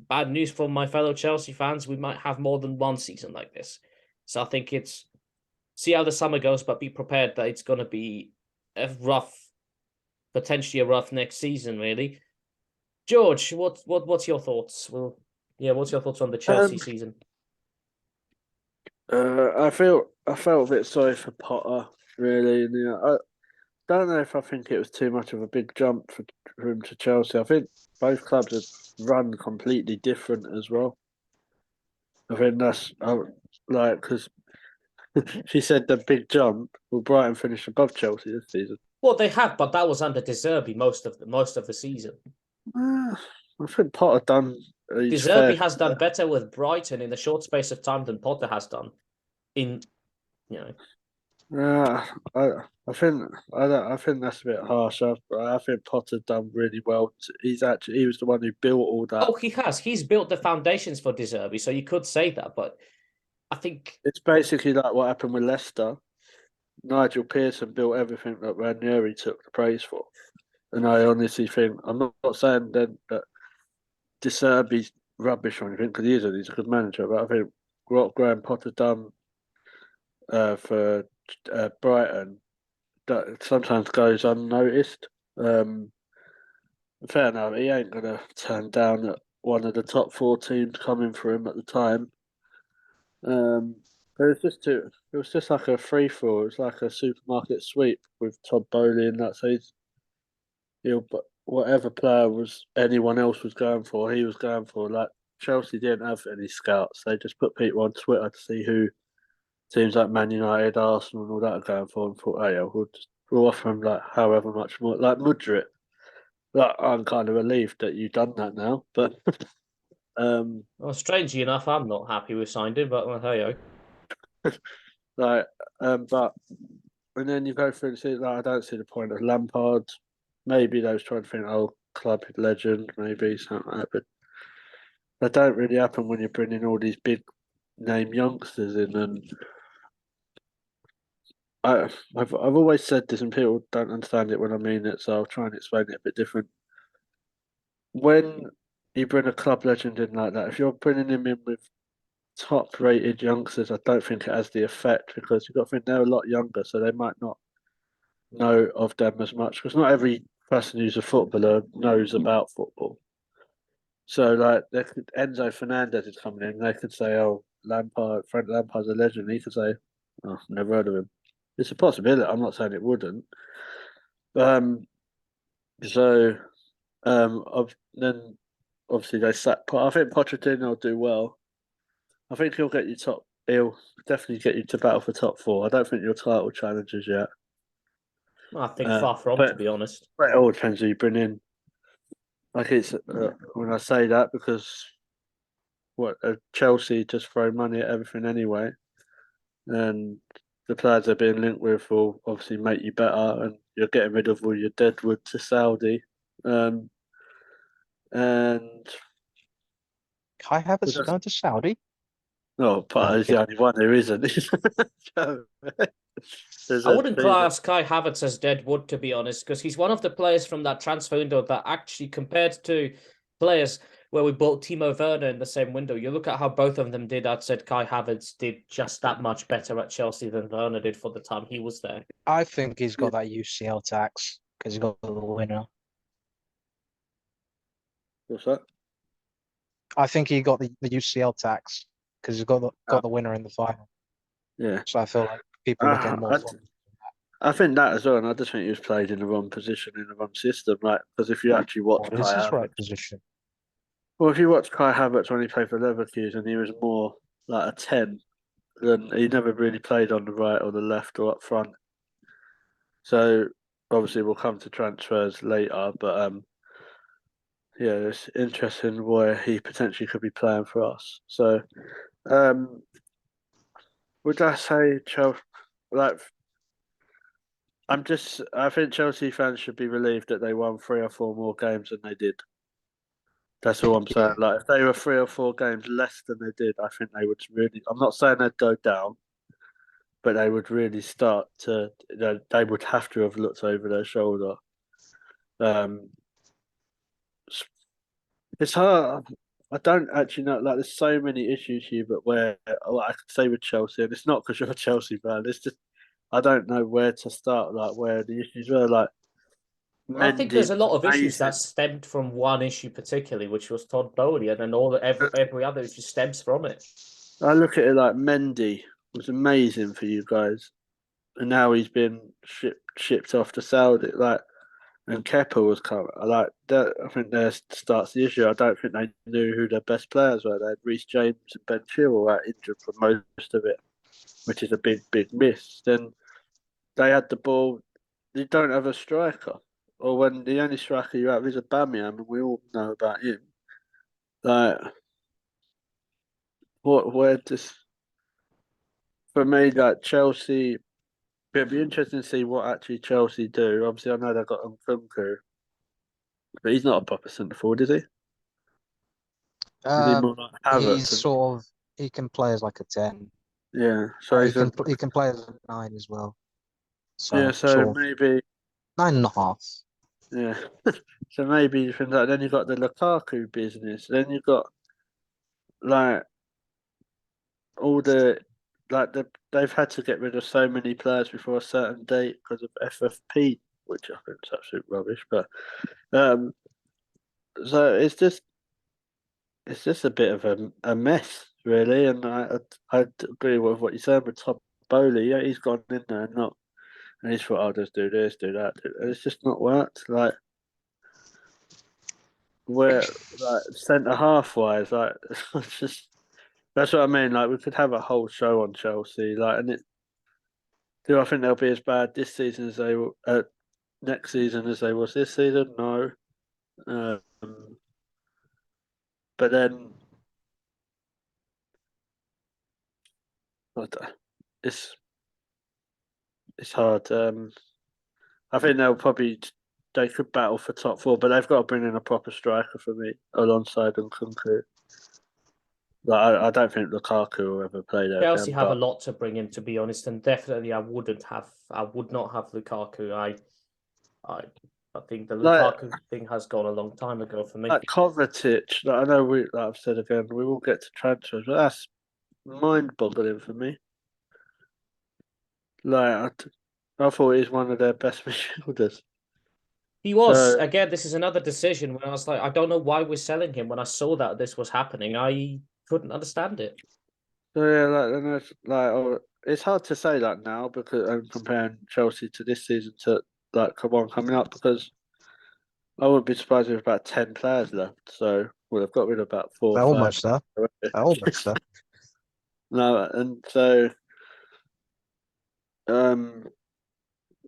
bad news for my fellow Chelsea fans. We might have more than one season like this. So I think it's see how the summer goes, but be prepared that it's going to be potentially a rough next season, really. George, what's your thoughts? What's your thoughts on the Chelsea season? I felt a bit sorry for Potter, really. I don't know if I think it was too much of a big jump for him to Chelsea. I think both clubs have run completely different as well. I think that's because she said the big jump. Will Brighton finish above Chelsea this season? Well, they have, but that was under De Zerbi most of the season. I think Potter done. De Zerbi has done better with Brighton in a short space of time than Potter has done. I think that's a bit harsh. I think Potter done really well. He was the one who built all that. Oh, he has. He's built the foundations for De Zerbi, so you could say that. But I think it's basically like what happened with Leicester. Nigel Pearson built everything that Ranieri took the praise for, and I honestly think I'm not saying then that De Zerbi's rubbish or anything, because he's a good manager. But I think what Graham Potter done for Brighton that sometimes goes unnoticed. Fair enough, he ain't gonna turn down one of the top 4 teams coming for him at the time. But it was just like a free for all. It was like a supermarket sweep with Todd Bowley and that. So but whatever player anyone else was going for, he was going for. Like Chelsea didn't have any scouts; they just put people on Twitter to see who teams like Man United, Arsenal, and all that are going for, and thought, "Hey, we'll offer him like however much more." Like Mudryk, like I'm kind of relieved that you've done that now, but well, strangely enough, I'm not happy with signed him, but I'll tell you. but and then you go through and see, like, I don't see the point of Lampard. Maybe they was trying to think, oh, club legend, maybe something like that, but that don't really happen when you're bringing all these big name youngsters in. And I've always said this, and people don't understand it when I mean it, so I'll try and explain it a bit different. When you bring a club legend in like that, if you're bringing him in with top-rated youngsters, I don't think it has the effect, because you've got to think they're a lot younger, so they might not know of them as much, because not every person who's a footballer knows about football. So, like, Enzo Fernandez is coming in, they could say, "Oh, Frank Lampard's a legend." He could say, "Oh, never heard of him." It's a possibility. I'm not saying it wouldn't. Then obviously they sack. I think Pochettino will do well. I think he'll get you He'll definitely get you to battle for top 4. I don't think your title challenges yet. I think far from, to be honest. But it all depends who you bring in. Like it's when I say that, because Chelsea just throw money at everything anyway, and the players they're being linked with will obviously make you better, and you're getting rid of all your deadwood to Saudi. And Kai Havertz going to Saudi? No, but he's the only one who isn't. I wouldn't class Kai Havertz as dead wood, to be honest, because he's one of the players from that transfer window that actually, compared to players where we bought Timo Werner in the same window, you look at how both of them did. I'd said Kai Havertz did just that much better at Chelsea than Werner did for the time he was there. I think he's got that UCL tax because he got the winner. What's that? I think he got the UCL tax because he's got the winner in the final. Yeah. So I feel like people are getting more. I think that as well, and I just think he was played in the wrong position in the wrong system. Like, because if you actually watch What is his right position? Well, if you watch Kai Havertz when he played for Leverkusen, he was more like a 10 than he never really played on the right or the left or up front. So obviously we'll come to transfers later, but yeah, it's interesting where he potentially could be playing for us. So, um, would I say Chelsea? Like, I think Chelsea fans should be relieved that they won 3 or 4 more games than they did. That's all I'm saying. Yeah. Like, if they were 3 or 4 games less than they did, I think they would really. I'm not saying they'd go down, but they would really start to. They would have to have looked over their shoulder. Um, it's hard. I don't actually know. Like, there's so many issues here, but where I could say with Chelsea, and it's not because you're a Chelsea fan. It's just I don't know where to start. Like, where the issues were. Like, I think Mendy there's a was lot of issues amazing. that stemmed from one issue particularly, which was Todd Bowley, and then every other issue stems from it. I look at it like Mendy was amazing for you guys, and now he's been shipped off to Saudi. Like, and Kepa was coming. Like that, I think there starts the issue. I don't think they knew who their best players were. They had Reece James and Ben Chilwell out injured for most of it, which is a big miss. Then they had the ball. You don't have a striker, or when the only striker you have is Aubameyang, and we all know about him. Like, where does for me, like Chelsea, it'd be interesting to see what actually Chelsea do. Obviously, I know they've got Nkunku, but he's not a proper centre forward, is he? Is he more like He's Havertz? sort of he can play as like a 10. Yeah, so He he's a he can play as a 9 as well. yeah. So So sort of maybe 9.5. yeah. So maybe you think that. Then you got the Lukaku business. Then you got like all the they've had to get rid of so many players before a certain date because of FFP, which I think is absolute rubbish. But um, so it's just a bit of a mess, really. And I agree with what you said with Todd Bowley. Yeah, he's gone in there and not, and he's thought, I'll just do this, do that. And it's just not worked. Like, where, like, centre half wise, like, it's just, that's what I mean. Like, we could have a whole show on Chelsea. Like, and do I think they'll be as bad this season as they will, next season as they was this season? No. Um, but then, it's, it's hard. I think they could battle for top 4, but they've got to bring in a proper striker for me alongside Nkunku. Like I don't think Lukaku will ever play there Chelsea again. have a But lot to bring in, to be honest, and definitely I would not have Lukaku. I, I think the like Lukaku thing has gone a long time ago for me. like Kovacic, like I know like I've said again, we will get to transfers, but that's mind-boggling for me. Like I thought he's one of their best midfielders. He was. So, Again, this is another decision where I was like, I don't know why we're selling him. When I saw that this was happening, I couldn't understand it. so yeah, like and it's hard to say that now because I'm comparing Chelsea to this season to like coming up because I wouldn't be surprised if about 10 players left. So we've got rid of about four or They're five. almost there. They're almost there. No, and so um,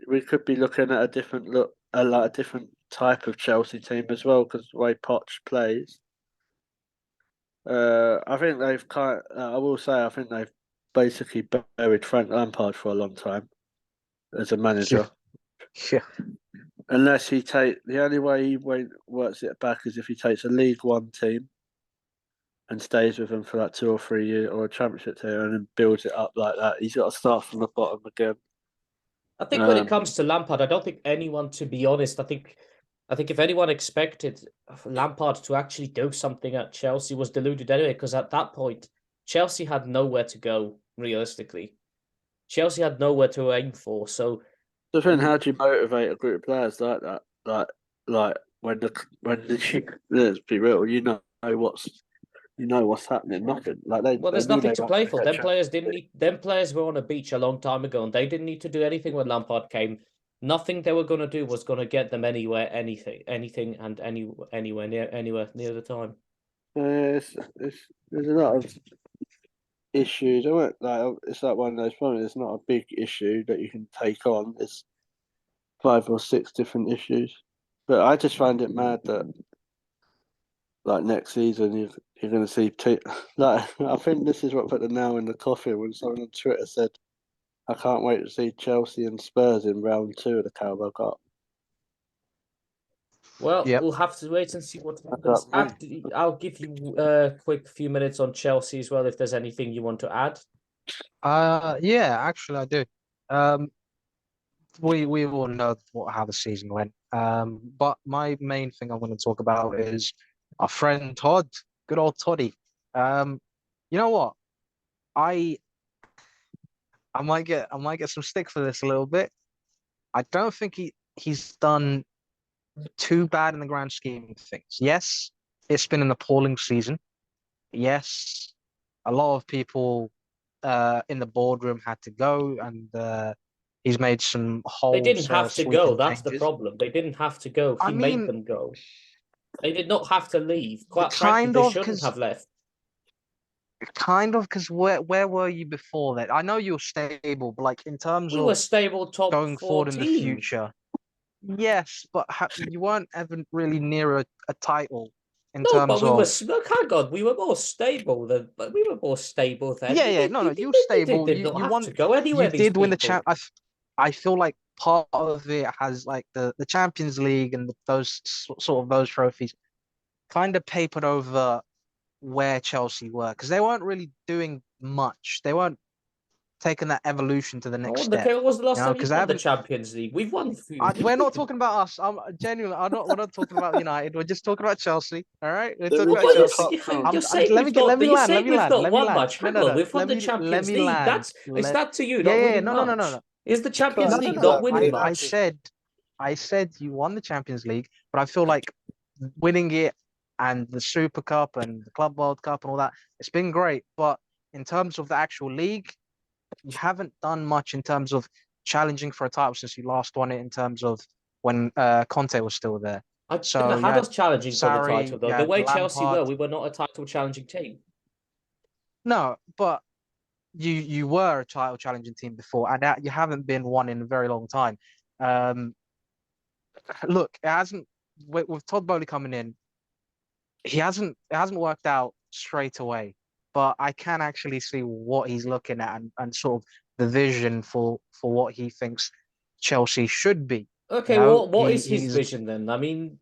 we could be looking at a different look, like a different type of Chelsea team as well because the way Poch plays. I think they've I will say, I think they've basically buried Frank Lampard for a long time as a Yeah. manager. Yeah. Unless the only way he works it back is if he takes a League One team and stays with them for like 2 or 3 years, or a Championship team, and then builds it up like that. He's got to start from the bottom again. I think when it Um, comes to Lampard, I don't think anyone, to be honest, I think if anyone expected Lampard to actually do something at Chelsea was deluded anyway, because at that point, Chelsea had nowhere to go, realistically. Chelsea had nowhere to aim for. So, the thing, how do you motivate a group of players like that? Like let's be real, you know what's happening. Nothing. Like well, they there's knew nothing they to weren't play going to for. get Champions League. Them players were on a beach a long time ago, and they didn't need to do anything when Lampard came. Nothing they were going to do was going to get them anything, and anywhere near the time. There's a lot of issues. It's like one of those problems. It's not a big issue that you can take on. 5 or 6 different issues. But I just find it mad that like next season you're going to see like I think this is what put the nail in the coffin when someone on Twitter said, "I can't wait to see Chelsea and Spurs in round 2 of the Carabao Cup." Well, Yep. we'll have to wait and see what That's happens. right. I'll give you a quick few minutes on Chelsea as well, if there's anything you want to add. Yeah, actually I do. Um, we all know how the season went. But my main thing I want to talk about is our friend Todd, good old Toddy. You know what? I I might get some stick for this a little bit. I don't think he's done too bad in the grand scheme of things. Yes, it's been an appalling season. Yes, a lot of people in the boardroom had to go, and he's made some They didn't wholesale have to go. sweeping That's the changes. problem. They didn't have to go. I He made mean, them go. They did not have to leave. Quite frankly, kind they of, shouldn't because have left. where were you before that? I know you're stable, but like in terms We were of stable top going four forward in the team. future, yes, but you weren't ever really near a title in No, but terms of. look, hang on, we were more stable than, but we were more stable then. Yeah, yeah, no, no, you were They stable. did You not you have won. to go You anywhere, these did win the people. champ. I feel like part of it has like the Champions League and those sort of those trophies kind of papered over where Chelsea were because they weren't really doing much. They weren't taking that evolution to the I next wonder, step. okay, what was the last You know, time you because I won the haven't. Champions League? We've won a few. We're not talking about us. I'm genuinely. I'm not. We're not talking about United. We're just talking about Chelsea. All right. We're There talking is about Well, no Chelsea. cup now. you're saying Let me we've get. not. Let me You're land. Let saying me we've land. not Let me won land. much. No, Hang no, on, no. we've won the Let Champions me League. land. Is that to you not Yeah, yeah. winning No, no, no, no, much? no. Is the You Champions No, can't no, say League no, no. not that winning I much? United. said you won the Champions League, but I feel like winning it and the Super Cup and the Club World Cup and all that, it's been great. But in terms of the actual league, you haven't done much in terms of challenging for a title since you last won it in terms of when Conte was still there. I didn't So you had had us challenging for the title Sarri, though. you The had way Chelsea Lampard. were, we were not a title challenging team. No, but you were a title challenging team before, and that you haven't been one in a very long time. Um, look, it hasn't with Todd Bowley coming in, it hasn't worked out straight away, but I can actually see what he's looking at and sort of the vision for what he thinks Chelsea should be. You Okay, know, what is his he's vision then? I mean,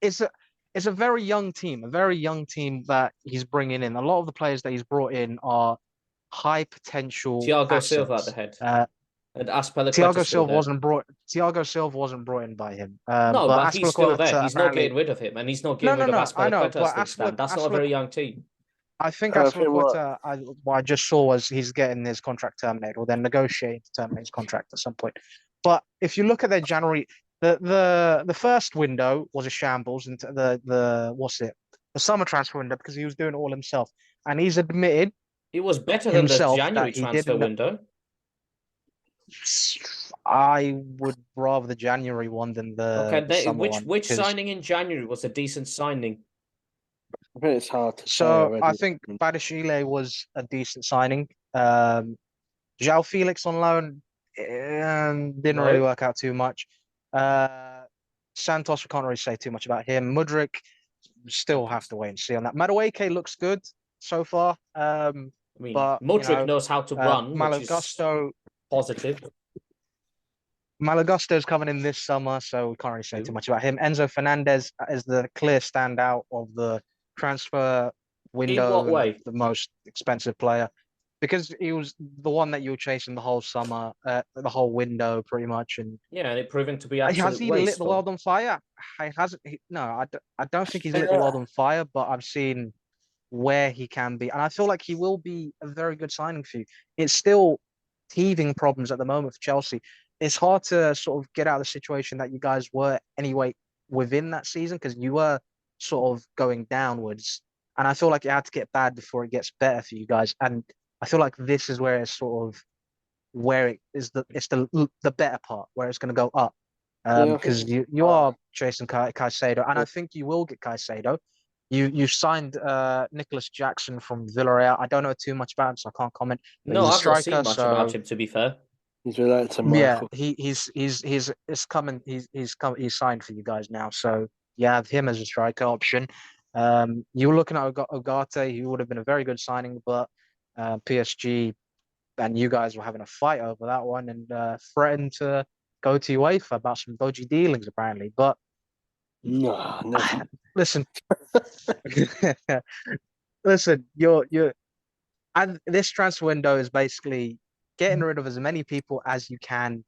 it's a it's a very young team that he's bringing in. A lot of the players that he's brought in are high potential Thiago Silva at the assets. head and Aspilicueta still there. Thiago Silva wasn't brought in by him. No, But but he's still there. Aspilicueta He's not apparently getting rid of him, and he's not no, getting no, rid of no. I know, Aspilicueta as but things stand. That's not a very young team. I think I think what Aspilicueta, what I just saw was he's getting his contract terminated or they're negotiating to terminate his contract at some point. But if you look at their January, the first window was a shambles, and the what's it, the summer transfer window because he was doing it all himself, and he's admitted It was better than the himself January that he transfer didn't. window. I would rather the January one than Okay, the summer one which because signing in January was a decent signing? I think it's hard to say so I already. think Badashile was a decent signing. João Felix on loan didn't really No, work out too much. Santos, we can't really say too much about him. Mudryk, still have to wait and see on that. Madueke looks good so far, I mean but Mudryk knows how to run, which is Malagusto positive. Malagusto's coming in this summer, so we can't really say too much about him. Enzo Fernandez is the clear standout of the transfer In what window and way? the most expensive player because he was the one that you were chasing the whole summer, the whole window pretty much. And Yeah, and it proving to be has absolute he lit the wasteful. world on fire? He hasn't. No, I don't think he's lit the Yeah. world on fire, but I've seen where he can be, and I feel like he will be a very good signing for you. It's still teething problems at the moment for Chelsea. It's hard to sort of get out of the situation that you guys were anyway within that season because you were sort of going downwards, and I feel like it had to get bad before it gets better for you guys. And I feel like this is where it's sort of where it's the better part where it's going to go up. Yeah, I Because think you are chasing Caicedo, and I think you will get Caicedo. You signed Nicholas Jackson from Villarreal. I don't know too much about him, so I can't comment. But No, he's a I've not seen striker, much about so him, to be fair. He's related to Yeah, Michael. he's signed for you guys now. So you have him as a striker option. You were looking at Ogate, he would have been a very good signing, but PSG and you guys were having a fight over that one and threatened to go to UEFA about some dodgy dealings apparently. But No, never. listen, listen, you're and this transfer window is basically getting rid of as many people as you can,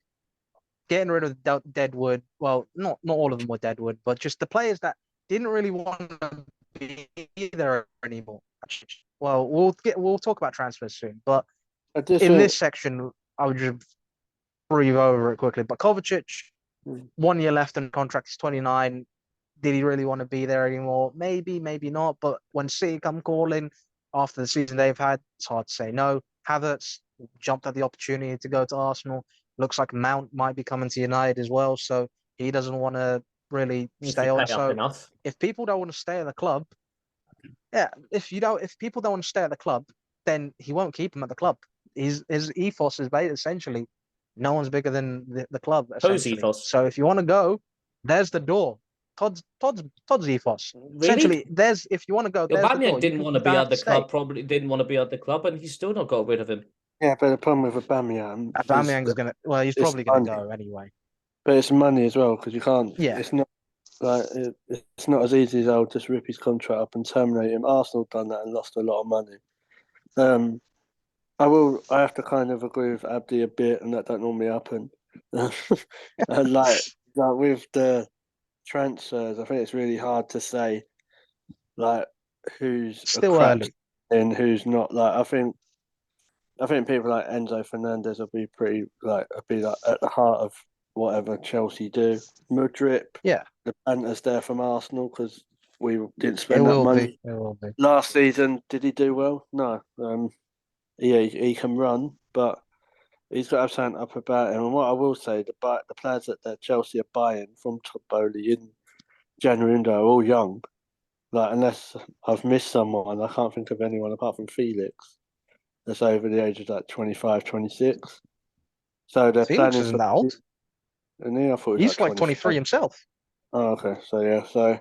getting rid of Deadwood. Well, not all of them were Deadwood, but just the players that didn't really want to be there anymore. Well, we'll talk about transfers soon, but I just in think this section, I would just breathe over it quickly. But Kovacic, 1 year left in the contract, he's 29. Did he really want to be there anymore? Maybe, maybe not. But when City come calling after the season they've had, it's hard to say no. Havertz jumped at the opportunity to go to Arsenal. Looks like Mount might be coming to United as well, so he doesn't want to really If stay you on. pay up So enough. if people don't want to stay at the club, yeah, if people don't want to stay at the club, then he won't keep him at the club. His ethos is essentially no one's bigger than the club, Whose essentially. ethos? So if you want to go, there's the door. Todd's ethos. Really? Essentially, there's if you want to go, there's the door. Aubameyang didn't want to You be don't at have the to club, stay. probably didn't want to be at the club, and he's still not got rid of him. yeah, but the problem with Aubameyang is Aubameyang's gonna. Well, he's it's probably gonna money. go anyway. But it's money as well because you can't. Yeah. It's not like it's not as easy as I'll just rip his contract up and terminate him. Arsenal done that and lost a lot of money. I have to kind of agree with Abdi a bit, and that don't normally happen. And like with the transfers, I think it's really hard to say like who's Still a crap early. and who's not. Like I think people like Enzo Fernandez will be at the heart of whatever Chelsea do. Mudryk, Yeah, the banter's there from Arsenal because we didn't it spend that will money. be. It will be. Last season, did he do well? No. Yeah, he can run, but he's got to have something up about him. And what I will say, the players that Chelsea are buying from Todd Bowley in January window are all young. Like, unless I've missed someone, I can't think of anyone apart from Felix that's over the age of like 25, 26. So they're Felix planning isn't for. that old. And I thought he was He's like 23 25. himself. Oh, okay. So yeah,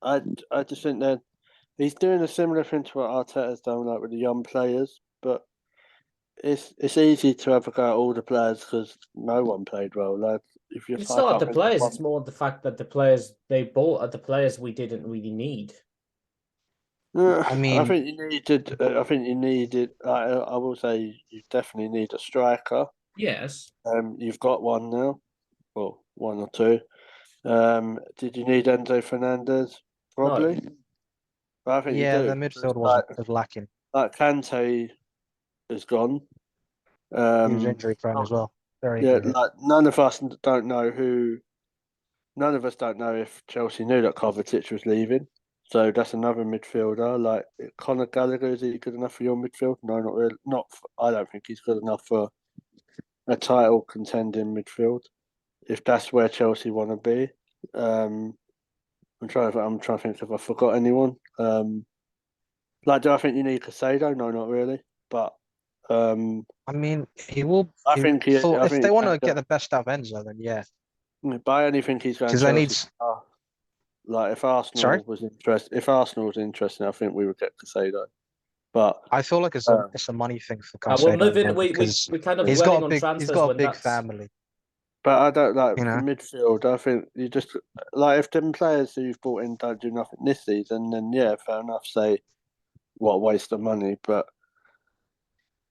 I just think that he's doing a similar thing to what Arteta's done, like with the young players, but it's easy to have a go at all the players because no one played well. Like if you, It's I not can't the think of players; one. it's more the fact that the players they bought are the players we didn't really need. I mean, I think you needed. I think you needed. I will say you definitely need a striker. Yes. You've got one now, well, one or two. Did you need Enzo Fernandez? No. Probably. But I think you yeah, do. the midfield Like, was lacking. like Kante is gone. He was Um, injury prone as well. Very yeah, injury. like none of us don't know who. None of us don't know if Chelsea knew that Kovacic was leaving. So that's another midfielder. Like Conor Gallagher, is he good enough for your midfield? No, not really. I don't think he's good enough for a title contending midfield. If that's where Chelsea want to be, I'm trying to think if I forgot anyone. Like, do I think you need Casado? No, not really. But I mean, he will. I think he. I If think they he want can to get the best out of Enzo, then yeah. but I only think he's going Because they Chelsea. need. Like Sorry, if Arsenal was interested, I think we would get Casado. But I feel like it's a money thing for We're Caicedo moving. because We kind of he's dwelling got a on big transfers when that's family. but I don't like You for know, midfield. I think you just like if them players who you've brought in don't do nothing this season, then yeah, fair enough. Say what a waste of money. But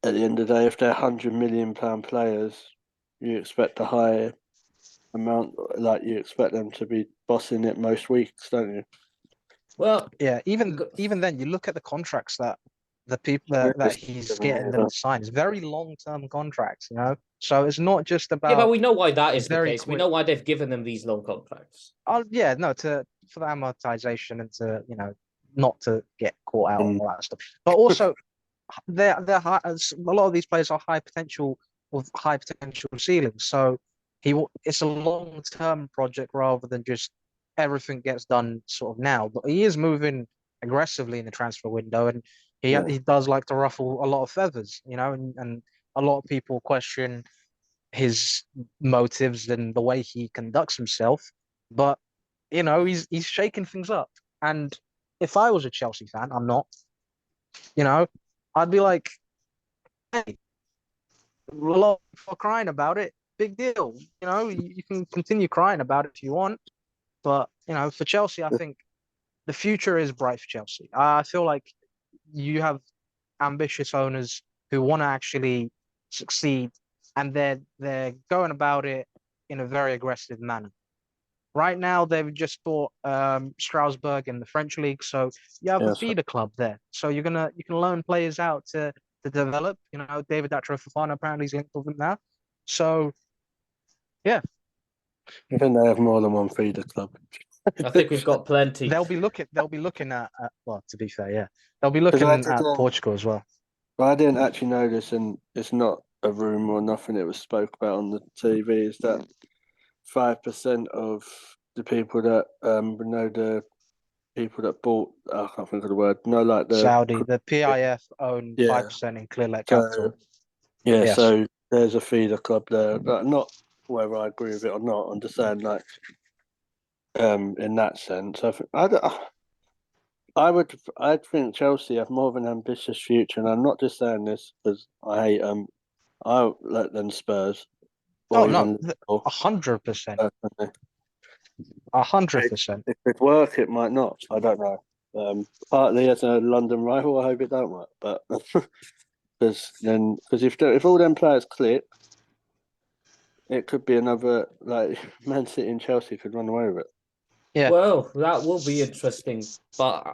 at the end of the day, if they're £100 million players, you expect a high amount. Like you expect them to be bossing it most weeks, don't you? well. yeah. Even then, you look at the contracts that the people that he's getting them to sign. It's very long term contracts, you know. So it's not just Yeah, but about we know why that is the very case. We quick. know why they've given them these long contracts. Yeah, no, for the amortization and to not to get caught out and all that stuff. But also, they're high, a lot of these players are high potential with high potential ceilings. So it's a long term project rather than just everything gets done sort of now. But he is moving aggressively in the transfer window, and Yeah. he does like to ruffle a lot of feathers, you know, and a lot of people question his motives and the way he conducts himself. But you know, he's shaking things up. And if I was a Chelsea fan, I'm not, you know, I'd be like, hey, a lot for crying about it. Big deal. You know, you can continue crying about it if you want. But, you know, for Chelsea, I think the future is bright for Chelsea. I feel like you have ambitious owners who want to actually succeed, and they're going about it in a very aggressive manner. Right now, they've just bought Strasbourg in the French league, so you have a Yes. feeder club there. So you can loan players out to develop. You know, David Datro Fofana apparently is linked with them now. So yeah, I think they have more than one feeder club. I think we've got plenty. they'll be looking at well, to be fair, yeah, they'll be 'Cause I looking did, at Portugal as well. But I didn't actually know this, and it's not a rumor or nothing. It was spoke about on the TV. Is that 5% of the people that know the people that bought? I can't think of the word. No, like The PIF own Yeah. 5% in Clearlake So Capital. yeah, Yes. so there's a feeder club there. But not whether I agree with it or not. I'm just saying, like, in that sense, I think Chelsea have more of an ambitious future, and I'm not just saying this because I hate them. I let them Spurs Oh or no, even Liverpool, 100%, personally. 100%. If it work, it might not. I don't know. Partly as a London rival, I hope it don't work. But because if all them players click, it could be another like Man City and Chelsea could run away with it. Yeah. Well, that will be interesting, but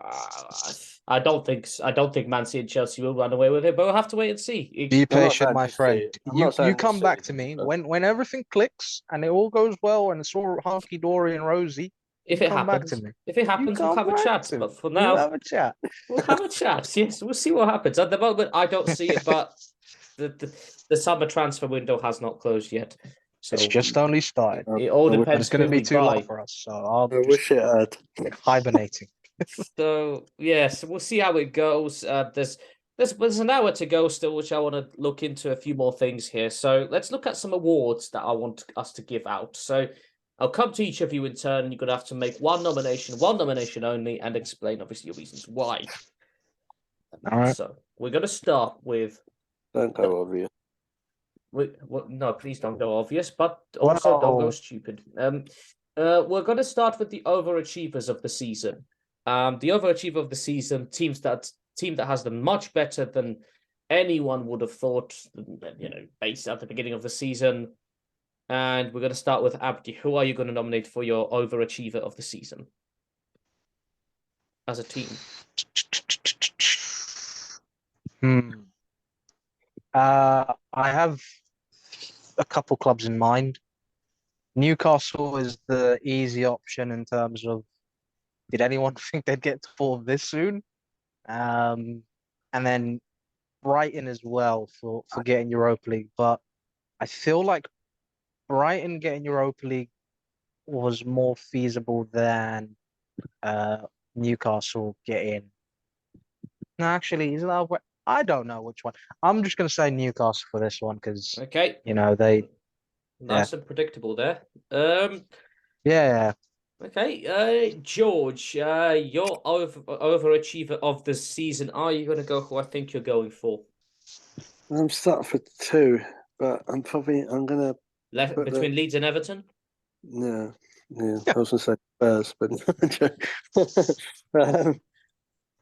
I don't think Man City and Chelsea will run away with it. But we'll have to wait and see. Be I'm not patient, saying my this friend. season. I'm not saying You this come back to season, me but when everything clicks and it all goes well and it's all hunky dory and rosy. If You it come back to happens, me. if it You happens, we'll come have a back chat. to me. But for We'll now, have a chat. we'll have a chat. Yes, we'll see what happens. At the moment, I don't see it, but the summer transfer window has not closed yet. So It's just only started, it all I wish- but depends it's going to who be we too long buy. for us. So I'll I just wish it had. hibernating. So yes, we'll see how it goes. There's an hour to go still, which I want to look into a few more things here. So let's look at some awards that I want us to give out. So I'll come to each of you in turn. You're gonna have to make one nomination only, and explain obviously your reasons why. All right. So we're gonna start with. Don't go obvious. No, please don't go obvious, but also don't go Well, stupid. We're going to start with the overachievers of the season. The overachiever of the season, team that has done much better than anyone would have thought, based at the beginning of the season. And we're going to start with Abdi. Who are you going to nominate for your overachiever of the season as a team? I have a couple clubs in mind. Newcastle is the easy option in terms of did anyone think they'd get to fourth this soon? And then Brighton as well for getting Europa League. But I feel like Brighton getting Europa League was more feasible than Newcastle getting. No, actually, is that I don't know which one. I'm just gonna say Newcastle for this one because Okay. they Nice and predictable there. yeah. Okay, George, your overachiever of the season. Are you going to go who I think you're going for? I'm starting for 2, but I'm gonna Left between Leeds and Everton? yeah. I was gonna say Spurs, but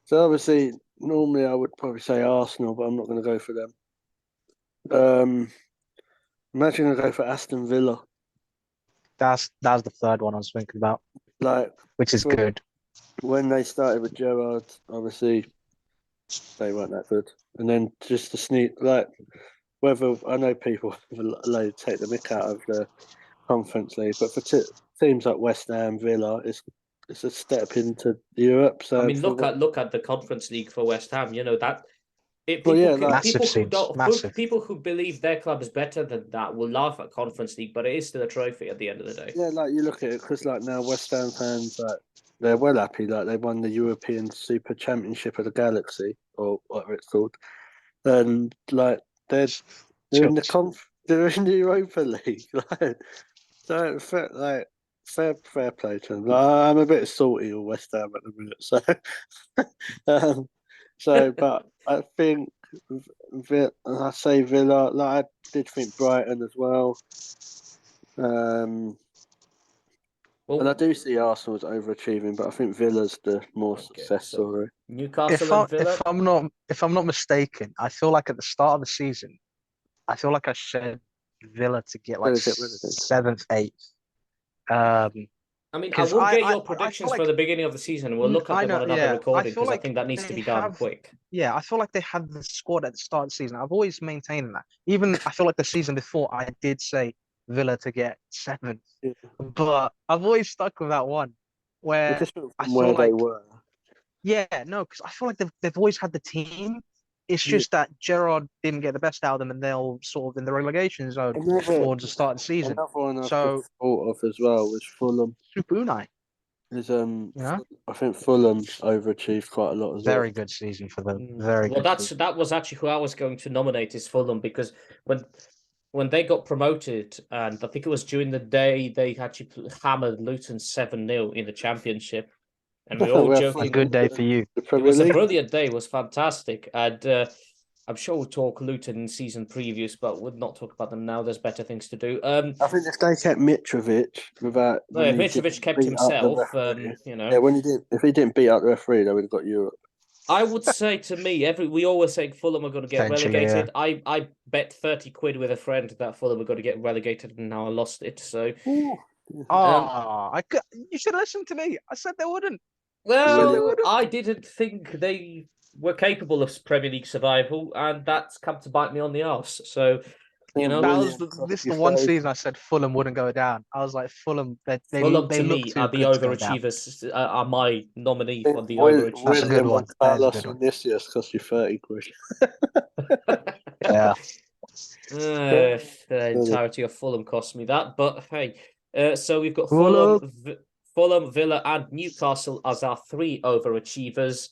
so obviously normally I would probably say Arsenal, but I'm not gonna go for them. I'm actually gonna go for Aston Villa. That's the third one I was thinking about, Like which is good. when they started with Gerrard, obviously they weren't that good, and then just to sneak whether I know people like take the mick out of the Conference League, but for teams like West Ham, Villa, it's a step into Europe. So I mean, look at the Conference League for West Ham. You know People, yeah, people Massive who seats, don't, massive. people who believe their club is better than that will laugh at Conference League, but it is still a trophy at the end of the day. Yeah, like you look at it because like now West Ham fans like they're well happy like they won the European Super Championship of the Galaxy or whatever it's called, and like they're in the they're in the Europa League. Like, so fair play to them. Like, I'm a bit salty on West Ham at the minute, so but I think I say Villa. Like I did think Brighton as well. And I Well, do see Arsenal as overachieving, but I think Villa's the more okay, success so story. Newcastle and Villa. If I'm not mistaken, I feel like at the start of the season, I feel like I said Villa to get like Villa get rid of it. seventh, eighth. Um, I mean, I 'Cause will get your I feel predictions for like the beginning of the season, and we'll look at I them know, on another yeah. I recording feel because I like think that needs to they be done have, quick. yeah. I feel like they had the squad at the start of the season. I've always maintained that. Even I feel like the season before, I did say Villa to get seventh, Yeah. but I've always stuck with that one, But where just from I where feel they like, were. yeah, no, because I feel like they've always had the team. It's Yeah. just that Gerard didn't get the best out of them, and they're sort of in the relegation zone Another, towards the start of the season. another one I've So just thought of as well was Fulham. Super Unai, Is you know, I think Fulham overachieved quite a lot as very well. good season for them. Very Well, good season. that was actually who I was going to nominate is Fulham because when they got promoted, and I think it was during the day they actually hammered Luton 7-0 in the Championship, and we were all We're A joking. good day for you. The It Premier was a League. brilliant day. It was fantastic, and I'm sure we'll talk Luton in season previews, but we'll not talk about them now. There's better things to do. I think if they kept Mitrovic without No, when if he Mitrovic didn't kept beat up the himself, referee. you know, Yeah, if he didn't beat up the referee, they would have got Europe. I would say to me, we always say Fulham are going to get Potentially, relegated. I bet 30 quid with a friend that Fulham are going to get relegated, and now I lost it. So, Ooh. You should listen to me. I said they wouldn't. well, I didn't think they were capable of Premier League survival, and that's come to bite me on the arse. So, you know, This is the one season I said Fulham wouldn't go down. I was like, Fulham, Fulham they to look me too are the good to go down. overachievers. Are my nominee for the That's a overachievers. good one. That is a Carlos good one. Vinicius cost you 30 quid. Yeah. The entirety of Fulham cost me that, but hey, so we've got Fulham. Fulham, Villa, and Newcastle as our three overachievers.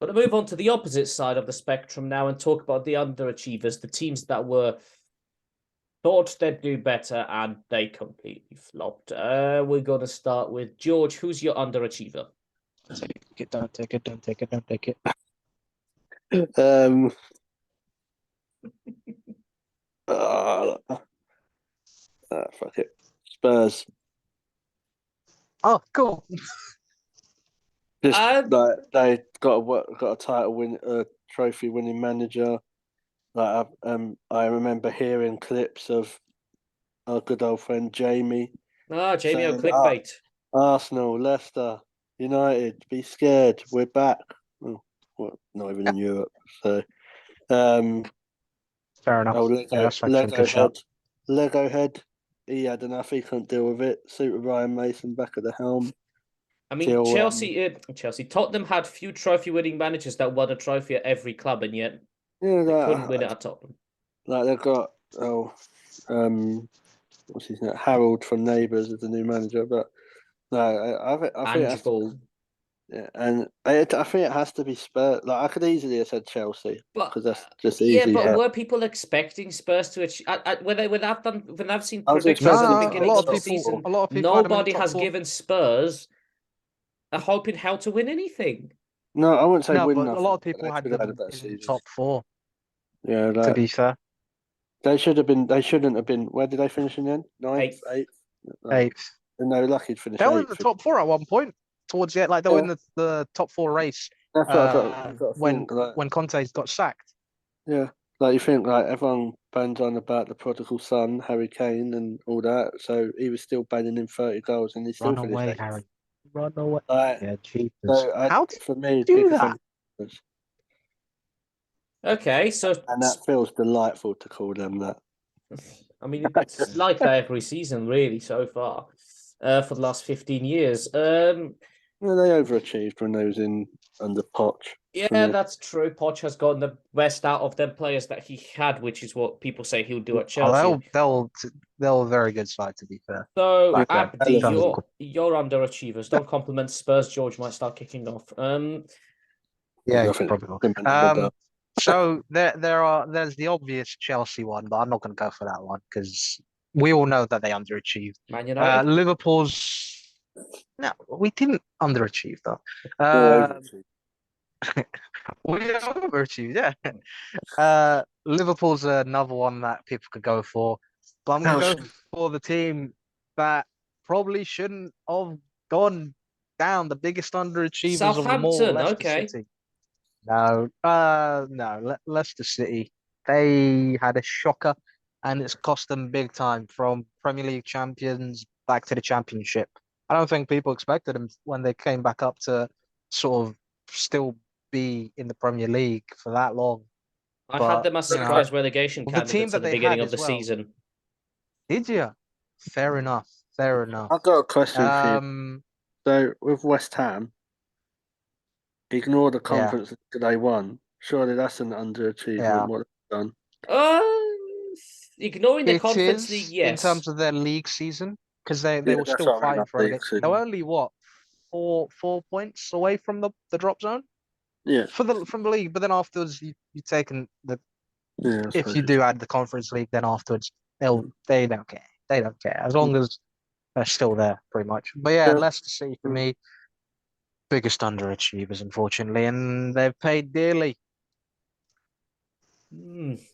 But to move on to the opposite side of the spectrum now and talk about the underachievers, the teams that were thought they'd do better and they completely flopped. We're going to start with George. Who's your underachiever? Don't take it. Don't take it. Don't take it. Fuck it. Spurs. Oh, cool. Just like they got a title win, trophy winning manager. Like I remember hearing clips of our good old friend Jamie. Jamie saying, clickbait. Arsenal, Leicester, United, be scared. We're back. Well, not even in Europe. So, Fair enough. Lego head. He had enough. He couldn't deal with it. Super Ryan Mason back at the helm. I mean, Chelsea, Tottenham had few trophy-winning managers that won a trophy at every club, and yet they couldn't win it at Tottenham. Like they've got what's his name? Harold from Neighbours is the new manager, but no, I think yeah, and I think it has to be Spurs. Like I could easily have said Chelsea, because that's just easy. Yeah, but were people expecting Spurs to achieve? When I've seen predictions at at the beginning of the season, a lot of people nobody has given Spurs a hope in hell to win anything. No, I wouldn't say win. But a lot of people had them in top four. Yeah, to be fair, they should have been. They shouldn't have been. Where did they finish in the end? Ninth, eighth. And they were lucky to finish. They were in the top four at one point. Towards the end, like they were in the top four race. That's what I thought. When Conte got sacked. Yeah, like you think like everyone bangs on about the prodigal son, Harry Kane, and all that. So he was still banging in 30 goals, and he still Run finished away, eighth. Harry. Run away. Yeah, Jesus. So How for me, do that? Okay, so and that feels delightful to call them that. I mean, it's like that every season, really, so far, for the last 15 years. Well, they overachieved when they was in under Poch. Yeah, Yeah. that's true. Poch has gotten the best out of them players that he had, which is what people say he'll do at Oh, Chelsea. they'll a very good side, to be fair. So, Back then. Abdi, Elevated. you're underachievers. Don't compliment Spurs. George might start kicking off. Yeah, I you think probably will. him and Amrabat. So there's the obvious Chelsea one, but I'm not going to go for that one because we all know that they underachieved. Man United. Liverpool's no, we didn't underachieve though. Yeah, We overachieved, yeah. Liverpool's another one that people could go for, but I'm going to go for the team that probably shouldn't have gone down. The biggest underachievers of them all, Southampton. Leicester Okay. City. No, Leicester City. They had a shocker, and it's cost them big time from Premier League champions back to the Championship. I don't think people expected them when they came back up to sort of still be in the Premier League for that long. I had But them as you know, surprise relegation the team candidates at that the they beginning had of the as well. season. Did you? Fair enough. Fair enough. I've got a question for you. Um, So with West Ham, ignore the yeah, conference that they won. Surely that's an underachievement. yeah. What they've done. Ignoring the It Conference League, is in yes. terms of their league season because they Yeah, were that's still what I mean. fighting Like for league relegation. They season. were only what 4 points away from the drop zone Yeah, from the league, but then afterwards you taken the yeah. I if suppose you it's- do add the Conference League, then afterwards they don't care. They don't care as long as they're still there, pretty much. But yeah, Yeah. Leicester City for me, biggest underachievers, unfortunately, and they've paid dearly.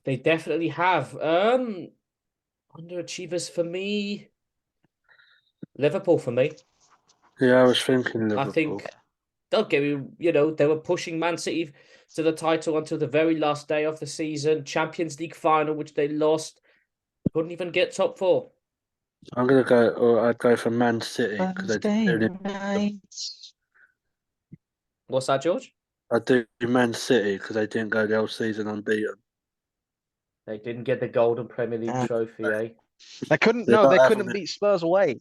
They definitely have. Underachievers for me. Liverpool for me. Yeah, I was thinking I Liverpool. think don't get me, they were pushing Man City to the title until the very last day of the season. Champions League final, which they lost. Couldn't even get top four. I'm gonna go, or I'd go for Man City because they Thursday did. nights. What's that, George? I'd do Man City because they didn't go the whole season unbeaten. They didn't get the golden Premier League Yeah. trophy, eh? They couldn't. They're No, not they having couldn't it. beat Spurs away.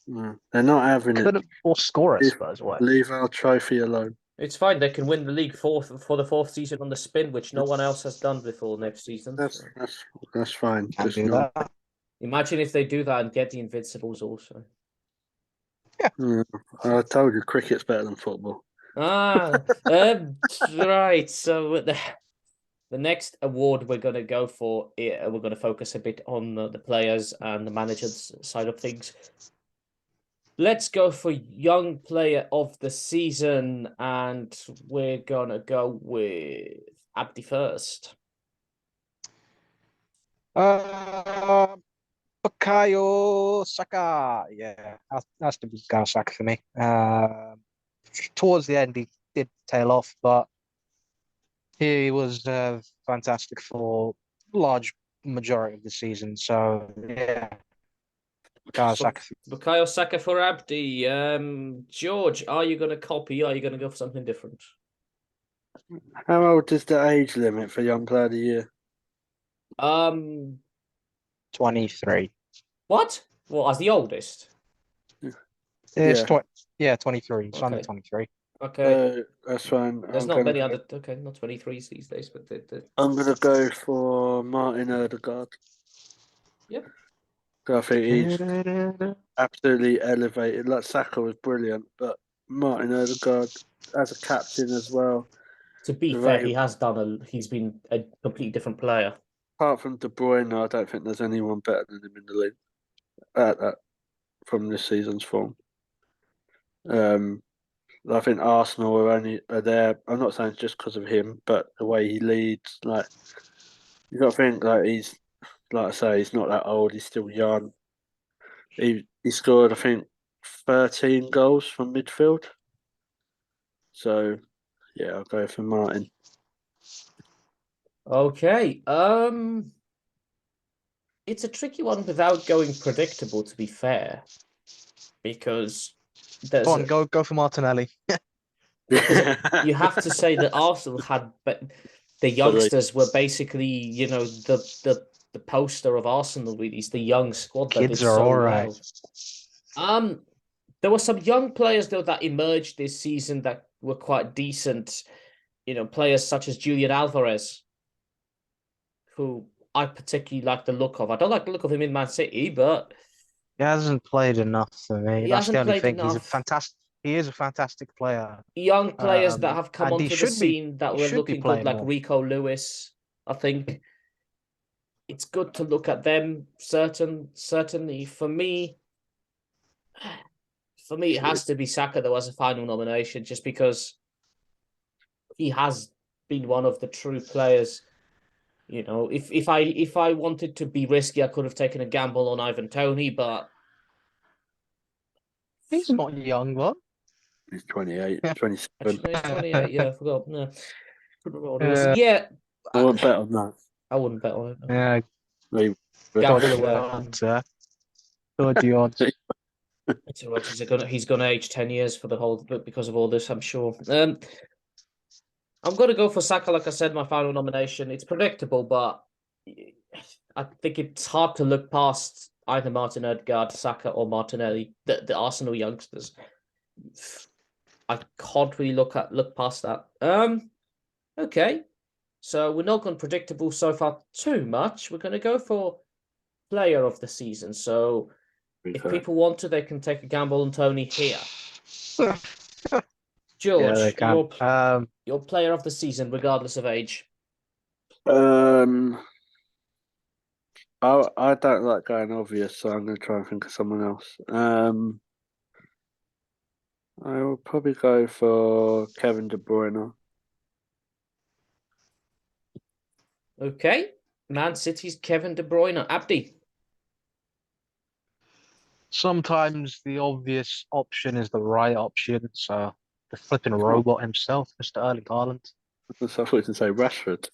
They're not having it. Couldn't or score at Leave, Spurs away. leave our trophy alone. It's fine. They can win the league for the fourth season on the spin, which no one else has done before next season. That's So. that's fine. Can't Just do not. that. Imagine if they do that and get the Invincibles also. I told you, cricket's better than football. Right. So the next award we're going to go for, we're going to focus a bit on the players and the managers side of things. Let's go for Young Player of the Season, and we're going to go with Abdi first. Bukayo Saka. Yeah, that's the Bukayo Saka for me. Towards the end, he did tail off, but he was fantastic for large majority of the season. So yeah, Bukayo Saka. Bukayo Saka for Abdi. George, are you going to copy? Or are you going to go for something different? How old is the age limit for Young Player of the Year? 23. What? Well, as the oldest. It's Yeah. 23. It's under Okay. 23. Okay. That's fine. There's not many other. Okay, not 23s these days, but I'm gonna go for Martin Odegaard. Yep. I think he's absolutely elevated. Like Saka was brilliant, but Martin Odegaard as a captain as well. To be fair, he has he's been a completely different player. Apart from De Bruyne, I don't think there's anyone better than him in the league at that from this season's form. I think Arsenal are there. I'm not saying just because of him, but the way he leads, like you got to think like he's like I say, he's not that old. He's still young. He scored, I think, 13 goals from midfield. So yeah, I'll go for Martin. Okay. It's a tricky one without going predictable, to be fair, because there's Go on, go for Martinelli. you have to say that Arsenal had, but the youngsters were basically, the poster of Arsenal. Really, it's the young squad that Kids did are so all right. well. There were some young players though that emerged this season that were quite decent. players such as Julian Alvarez, who I particularly like the look of. I don't like the look of him in Man City, but He hasn't played enough for me. he That's the hasn't only played thing. enough. He is a fantastic player. Young players that have come And onto the scene that he were should be looking good, playing like more. Rico Lewis, I think it's good to look at them. Certainly, for me, it has to be Saka that was a final nomination, just because he has been one of the true players. If I wanted to be risky, I could have taken a gamble on Ivan Toney, but He's not young, what? He's 28, Yeah. 27. actually he's 28. Yeah, I forgot. No, Yeah. yeah, I wouldn't bet on that. I wouldn't bet on it. No. Yeah, Maybe. Gamble dodgy away. odds, dodgy odds. It's all right. He's gonna age 10 years for the whole because of all this, I'm sure. I'm gonna go for Saka, like I said, my final nomination. It's predictable, but I think it's hard to look past either Martin Odegaard, Saka, or Martinelli, the Arsenal youngsters. I can't really look past that. Okay. So we're not going predictable so far too much. We're going to go for player of the season. So if people want to, they can take a gamble on Tony here. George, Yeah, they can. your player of the season, regardless of age. I don't like going obvious, so I'm going to try and think of someone else. I will probably go for Kevin De Bruyne. Okay. Man City's Kevin De Bruyne. Abdi. Sometimes the obvious option is the right option. So the flipping robot himself, Mr. Erling Haaland. I thought you say Rashford.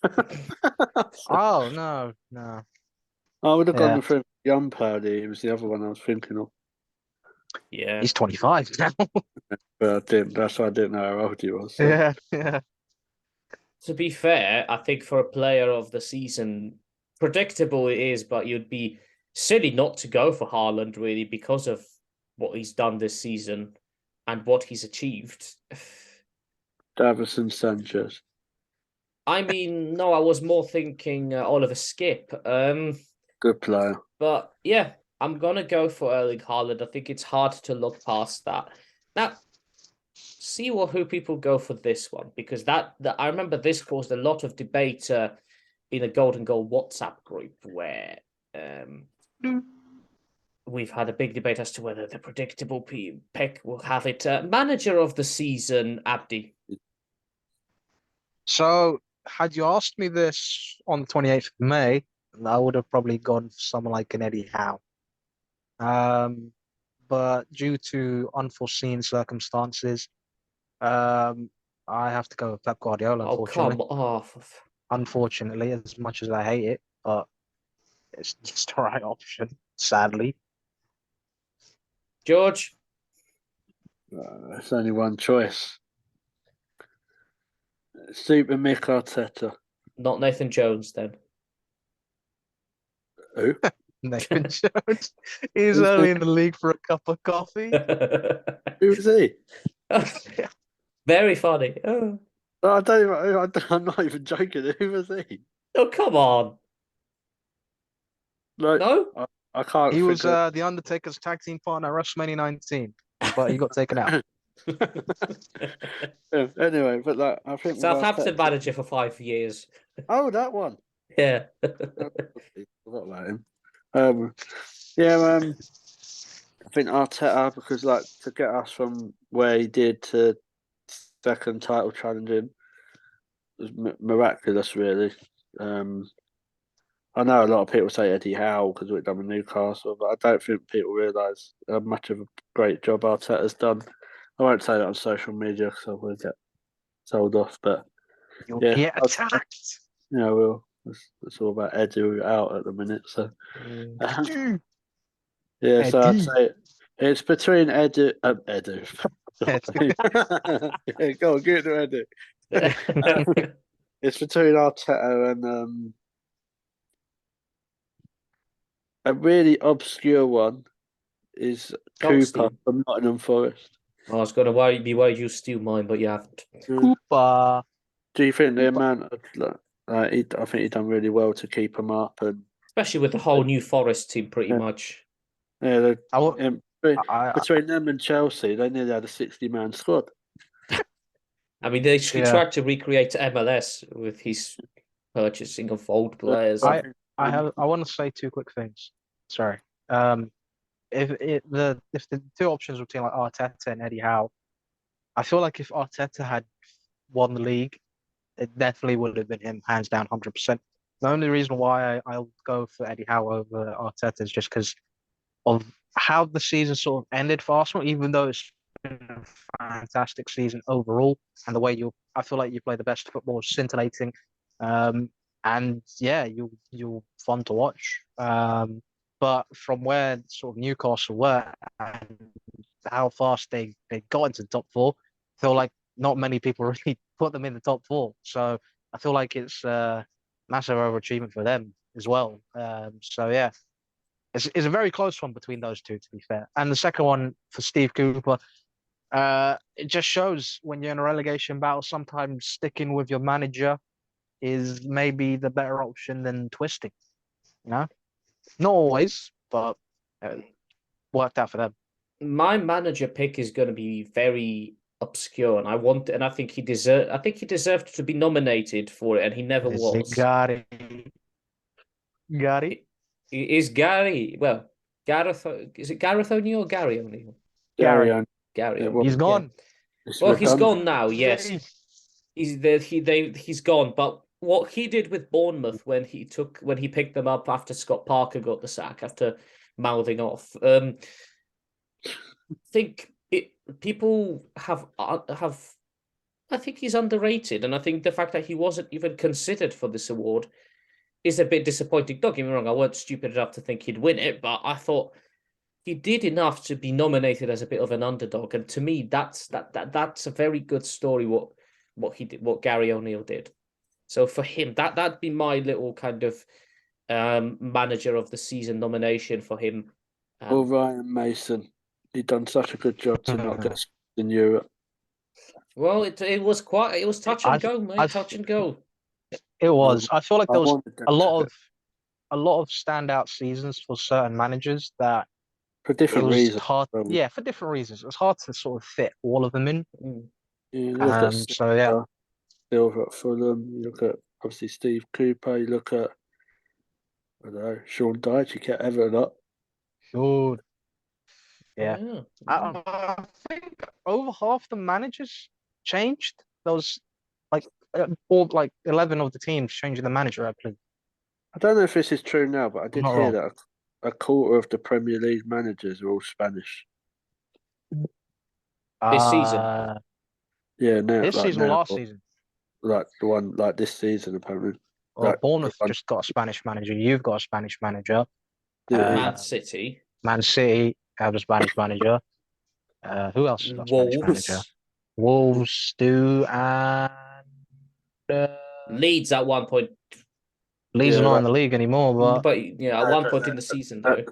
Oh no. I would have Yeah. gone for Young Purdy. He was the other one I was thinking of. Yeah. He's 25 now. But I didn't. That's why I didn't know how old he was. So. Yeah. To be fair, I think for a player of the season, predictable it is, but you'd be silly not to go for Haaland, really, because of what he's done this season and what he's achieved. Davison Sanchez. I mean, no, I was more thinking Oliver Skip. Good player. But yeah, I'm gonna go for Erling Haaland. I think it's hard to look past that. Now, see who people go for this one, because that I remember this caused a lot of debate in a Golden Goal WhatsApp group where we've had a big debate as to whether the predictable pick will have it. Manager of the season, Abdi. So had you asked me this on the 28th of May, I would have probably gone for someone like an Eddie Howe. But due to unforeseen circumstances, I have to go with Pep Guardiola, unfortunately. Oh, come off. Unfortunately, as much as I hate it, but it's just the right option, sadly. George? It's only one choice. Super Mick Arteta. Not Nathan Jones, then. Who? Nathan Jones. He's only in the league for a cup of coffee. Who is he? Very funny. Oh. I'm not even joking. Who was he? Oh, come on. Like, No? I can't. He was the Undertaker's tag team partner at WrestleMania 19, but he got taken out. Yeah, anyway, but like, I think Southampton manager for 5 years. Oh, that one. Yeah. Forgot about him. I think Arteta, because like to get us from where he did to second title challenging was miraculous, really. I know a lot of people say Eddie Howe because we've done with Newcastle, but I don't think people realise how much of a great job Arteta's done. I won't say that on social media because I will get told off, but You'll yeah, get attacked. well, it's all about Edu out at the minute, so yeah, so I'd say it's between Edu. Yeah, go on, get to Edu. It's between Arteta and a really obscure one is Cooper from Nottingham Forest. I was going to be worried you steal mine, but you haven't. Cooper. Do you think the amount of I think he done really well to keep him up, and Especially with the whole New Forest team, pretty Yeah. much. yeah, I, I, between them and Chelsea, they nearly had a 60-man squad. I mean, he Yeah. tried to recreate MLS with his purchasing of old players. I want to say two quick things. Sorry. If the two options between like Arteta and Eddie Howe, I feel like if Arteta had won the league, it definitely would have been him, hands down, 100%. The only reason why I'll go for Eddie Howe over Arteta is just because of how the season sort of ended for Arsenal, even though it's been a fantastic season overall, and the way I feel like you play the best football, scintillating, and yeah, you're fun to watch. But from where sort of Newcastle were and how fast they got into the top four, I feel like not many people really put them in the top four. So I feel like it's a massive overachievement for them as well. So yeah, it's a very close one between those two, to be fair. And the second one for Steve Cooper, it just shows when you're in a relegation battle, sometimes sticking with your manager is maybe the better option than twisting. You know, not always, but worked out for them. My manager pick is going to be very obscure, and I think he deserved to be nominated for it, and he never was. Gary. Is Gary? Well, Gareth. Is it Gareth O'Neill or Gary O'Neill? Gary. Gary. Yeah, O'Neill, He's gone. Well, he's redundant. gone now. Yes, he's gone. But what he did with Bournemouth when he picked them up after Scott Parker got the sack after mouthing off, I think people have. I think he's underrated, and I think the fact that he wasn't even considered for this award is a bit disappointing. Don't get me wrong, I weren't stupid enough to think he'd win it, but I thought he did enough to be nominated as a bit of an underdog, and to me, that's a very good story. What he did, what Gary O'Neill did. So for him, that'd be my little kind of manager of the season nomination for him. Well, Ryan Mason, he done such a good job to not get in Europe. Well, it was touch and go, mate. Touch and go. It was. I feel like there was wanted them a lot to- a lot of standout seasons for certain managers that for it different was reasons. hard. Yeah, for different reasons. It was hard to sort of fit all of them in. Mm. You look at So yeah, Silver at Fulham. You look at obviously Steve Cooper. You look at I don't know Sean Dyche. You get Everton up. good. Yeah, Yeah. I think over half the managers changed. There was like all like 11 of the teams changing the manager, I believe. I don't know if this is true now, but I did not hear wrong. that a quarter of the Premier League managers are all Spanish. This season. Yeah, now This season or last season? like the one like this season apparently. Well, Like, Bournemouth the one- just got a Spanish manager. You've got a Spanish manager. Yeah, Man City. Man City have a Spanish manager. Who else has got a Spanish manager? Wolves do, and Leeds at one point. Leeds Yeah, are not that- in the league anymore. But yeah, at one point in the season though.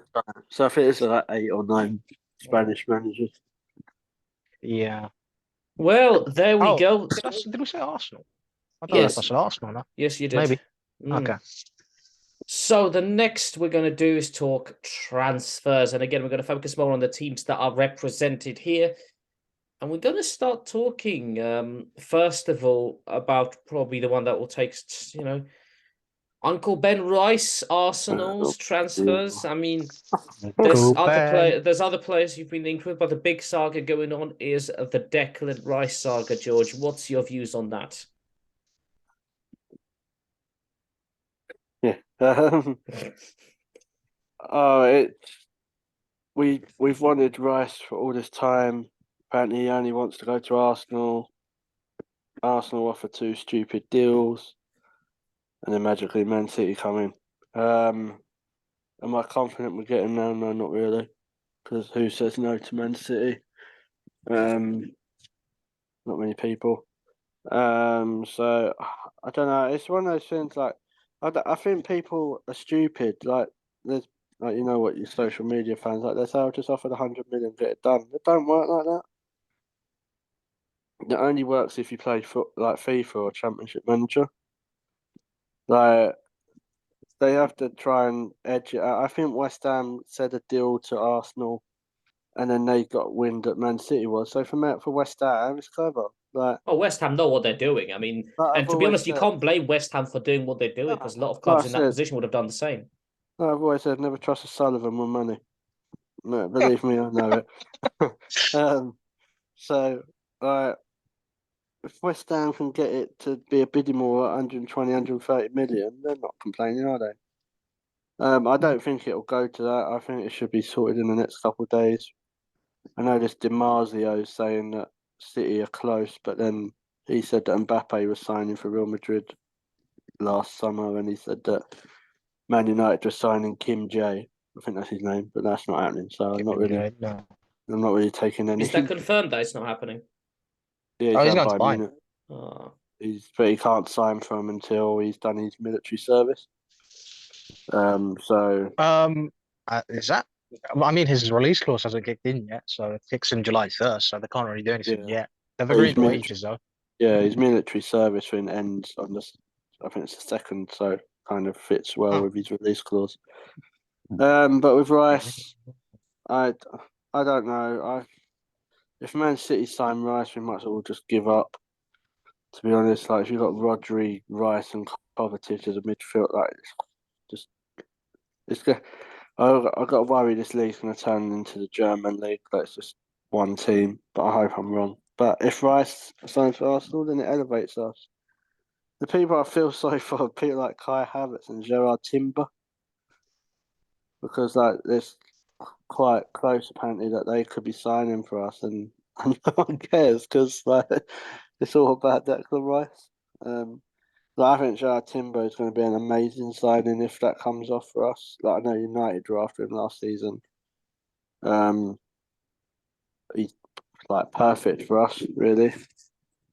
So I think it's like 8 or 9 Spanish managers. yeah. Well, there we Oh, go. did we say Arsenal? I don't know if I said Arsenal or not. Yes, you did. Maybe. Mm. Okay. So the next we're going to do is talk transfers, and again we're going to focus more on the teams that are represented here, and we're going to start talking first of all about probably the one that will take Uncle Ben Rice, Arsenal's transfers. I mean, there's other players you've been linked with, but the big saga going on is the Declan Rice saga. George, what's your views on that? Yeah. We've wanted Rice for all this time. Apparently, he only wants to go to Arsenal. Arsenal offer 2 stupid deals, and then magically Man City come in. Am I confident we're getting now? No, not really. Because who says no to Man City? Not many people. So I don't know. It's one of those things. Like I think people are stupid. Like there's like you know what your social media fans like. They say I'll just offer the 100 million, get it done. It don't work like that. It only works if you play for like FIFA or Championship Manager. Like they have to try and edge it out. I think West Ham said a deal to Arsenal, and then they got wind that Man City was. So for West Ham, it's clever. Like, Oh, West Ham know what they're doing. I mean, and I've to be always honest, you said, can't blame West Ham for doing what they're doing because a lot of like clubs I in that said, position would have done the same. I've always said, never trust a Sullivan with money. No, believe me, I know it. So, if West Ham can get it to be a bidding more at 120, 130 million, they're not complaining, are they? I don't think it'll go to that. I think it should be sorted in the next couple of days. I know this DiMarzio saying that City are close, but then he said that Mbappe was signing for Real Madrid last summer, and he said that Man United was signing Kim J. I think that's his name, but that's not happening. So I'm not really, No. I'm not really taking any. Is that confirmed that it's not happening? Yeah, Oh, he's going going to Bayern Bayern. Munich. Oh. But he can't sign for him until he's done his military service. So Is that? I mean, his release clause hasn't kicked in yet, so it kicks in July 1st, so they can't really do anything yeah, yet. They've but his agreed to military, wages though. his military service thing ends on this. I think it's the second, so kind of fits well with his release clause. But with Rice, I don't know. If Man City sign Rice, we might as well just give up. To be honest, like if you've got Rodri, Rice, and Kovacic as a midfield, like it's good. I got to worry this league's going to turn into the German league. Like it's just one team, but I hope I'm wrong. But if Rice signs for Arsenal, then it elevates us. The people I feel sorry for are people like Kai Havertz and Gerard Timber, because like it's quite close apparently that they could be signing for us, and no one cares because like it's all about Declan Rice. Like, I think Gerard Timber is going to be an amazing signing if that comes off for us. Like I know United were after him last season. He's like perfect for us, really.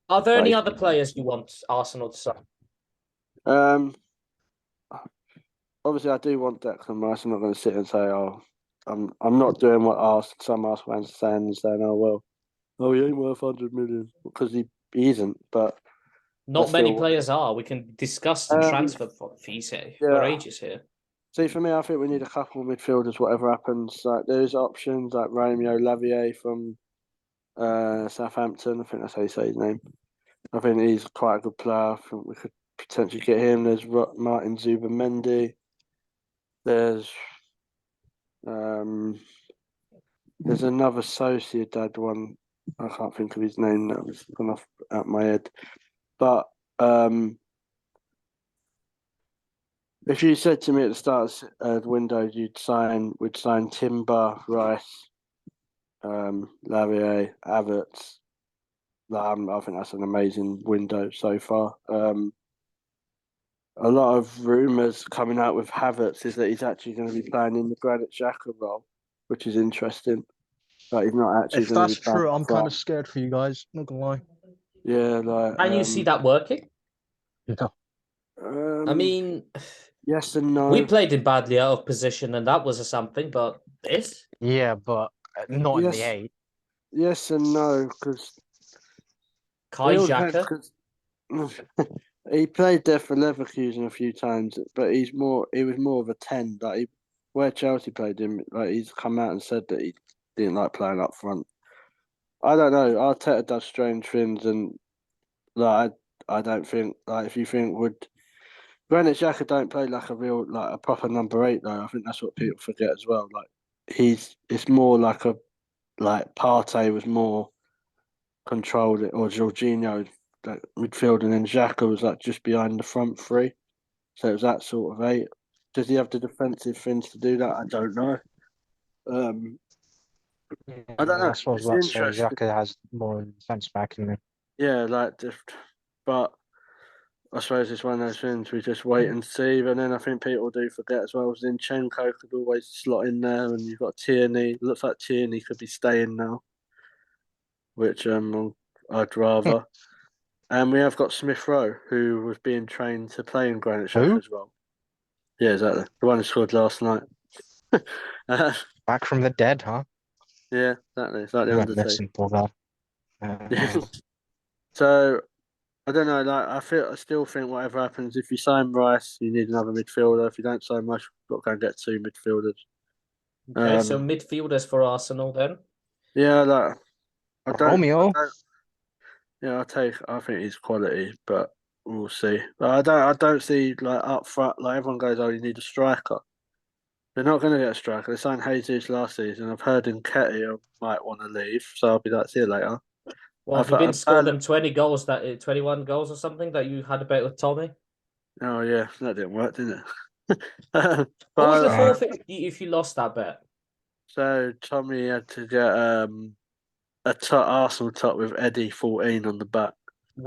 Are there Like, any other players you want Arsenal to sign? um, obviously I do want Declan Rice. I'm not going to sit and say, "Oh, I'm not doing what some Arsenal fans are saying and saying, oh well, oh he ain't worth 100 million because he isn't." But I Not many still, players are. We can discuss the um, transfer fees here for yeah. ages here. See, for me, I think we need a couple of midfielders. Whatever happens, like there's options like Romeo Lavia from Southampton. I think that's how you say his name. I think he's quite a good player. I think we could potentially get him. There's Martin Zubimendi. There's um, there's another Sociedad one. I can't think of his name. That was gone off out my head. But if you said to me at the start of the window, we'd sign Timber, Rice, Lavier, Havertz. I think that's an amazing window so far. A lot of rumours coming out with Havertz is that he's actually going to be playing in the Granit Xhaka role, which is interesting. But he's not actually If going to that's be playing true, up I'm kind of front. scared for you guys. Not gonna lie. Yeah, like Can you see that working? Yeah. I mean, yes and we no. played him badly out of position, and that was a something. But this, Yeah, but not in the Yes, 8. yes and no, because Kai it all depends. Xhaka, Because he played there for Leverkusen a few times, but he was more of a 10. Where Chelsea played him, like he's come out and said that he didn't like playing up front. I don't know. Arteta does strange things, and like I don't think like if you think would Granit Xhaka don't play like a proper number 8 though. I think that's what people forget as well. Like it's more like Partey was more controlled, or Jorginho like midfield, and then Xhaka was like just behind the front three. So it was that sort of 8. Does he have the defensive things to do that? I don't know. Um, I don't know. That's what I was It's about to say. interesting. Xhaka has more defense back in there. Yeah, but I suppose it's one of those things we just wait and see. But then I think people do forget as well. Zinchenko could always slot in there, and you've got Tierney. Looks like Tierney could be staying now, which I'd rather. And we have got Smith Rowe, who was being trained to play in Granit Who? Xhaka's role. Yeah, exactly. The one who scored last night. Back from the dead, huh? Yeah, exactly. It's like the I went Undertaker. missing for that. So I don't know. Like I still think whatever happens, if you sign Rice, you need another midfielder. If you don't sign Rice, you've got to go and get two midfielders. Okay, so Um, midfielders for Arsenal then. yeah, like I Romeo. don't. Yeah, I think he's quality, but we'll see. But I don't see like up front. Like everyone goes, oh, you need a striker. They're not going to get a striker. They signed Jesus last season. I've heard Nketiah might want to leave, so I'll be like, see you later. Well, he didn't score them 20 goals, 21 goals or something that you had a bet with Tommy. Oh yeah, that didn't work, didn't it? What was the But forfeit if you lost that bet? so Tommy had to get a top Arsenal top with Eddie 14 on the back. You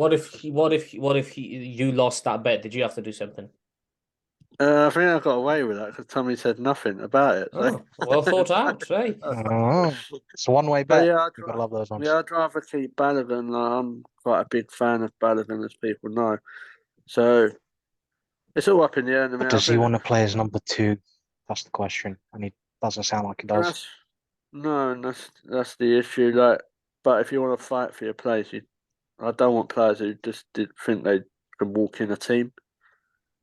lost that bet? Did you have to do something? I think I got away with that because Tommy said nothing about it. So. Oh, well thought out, right? Oh, it's a one-way But bet. yeah, You gotta love those ones. yeah, I'd rather keep Balogun. Like, I'm quite a big fan of Balogun, as people know. So it's all up in the air. I mean, But I does he think want to play as number 2? That's the question. And he doesn't sound like he does. that's no, and that's the issue. Like, but if you want to fight for your place, I don't want players who just did think they can walk in a team.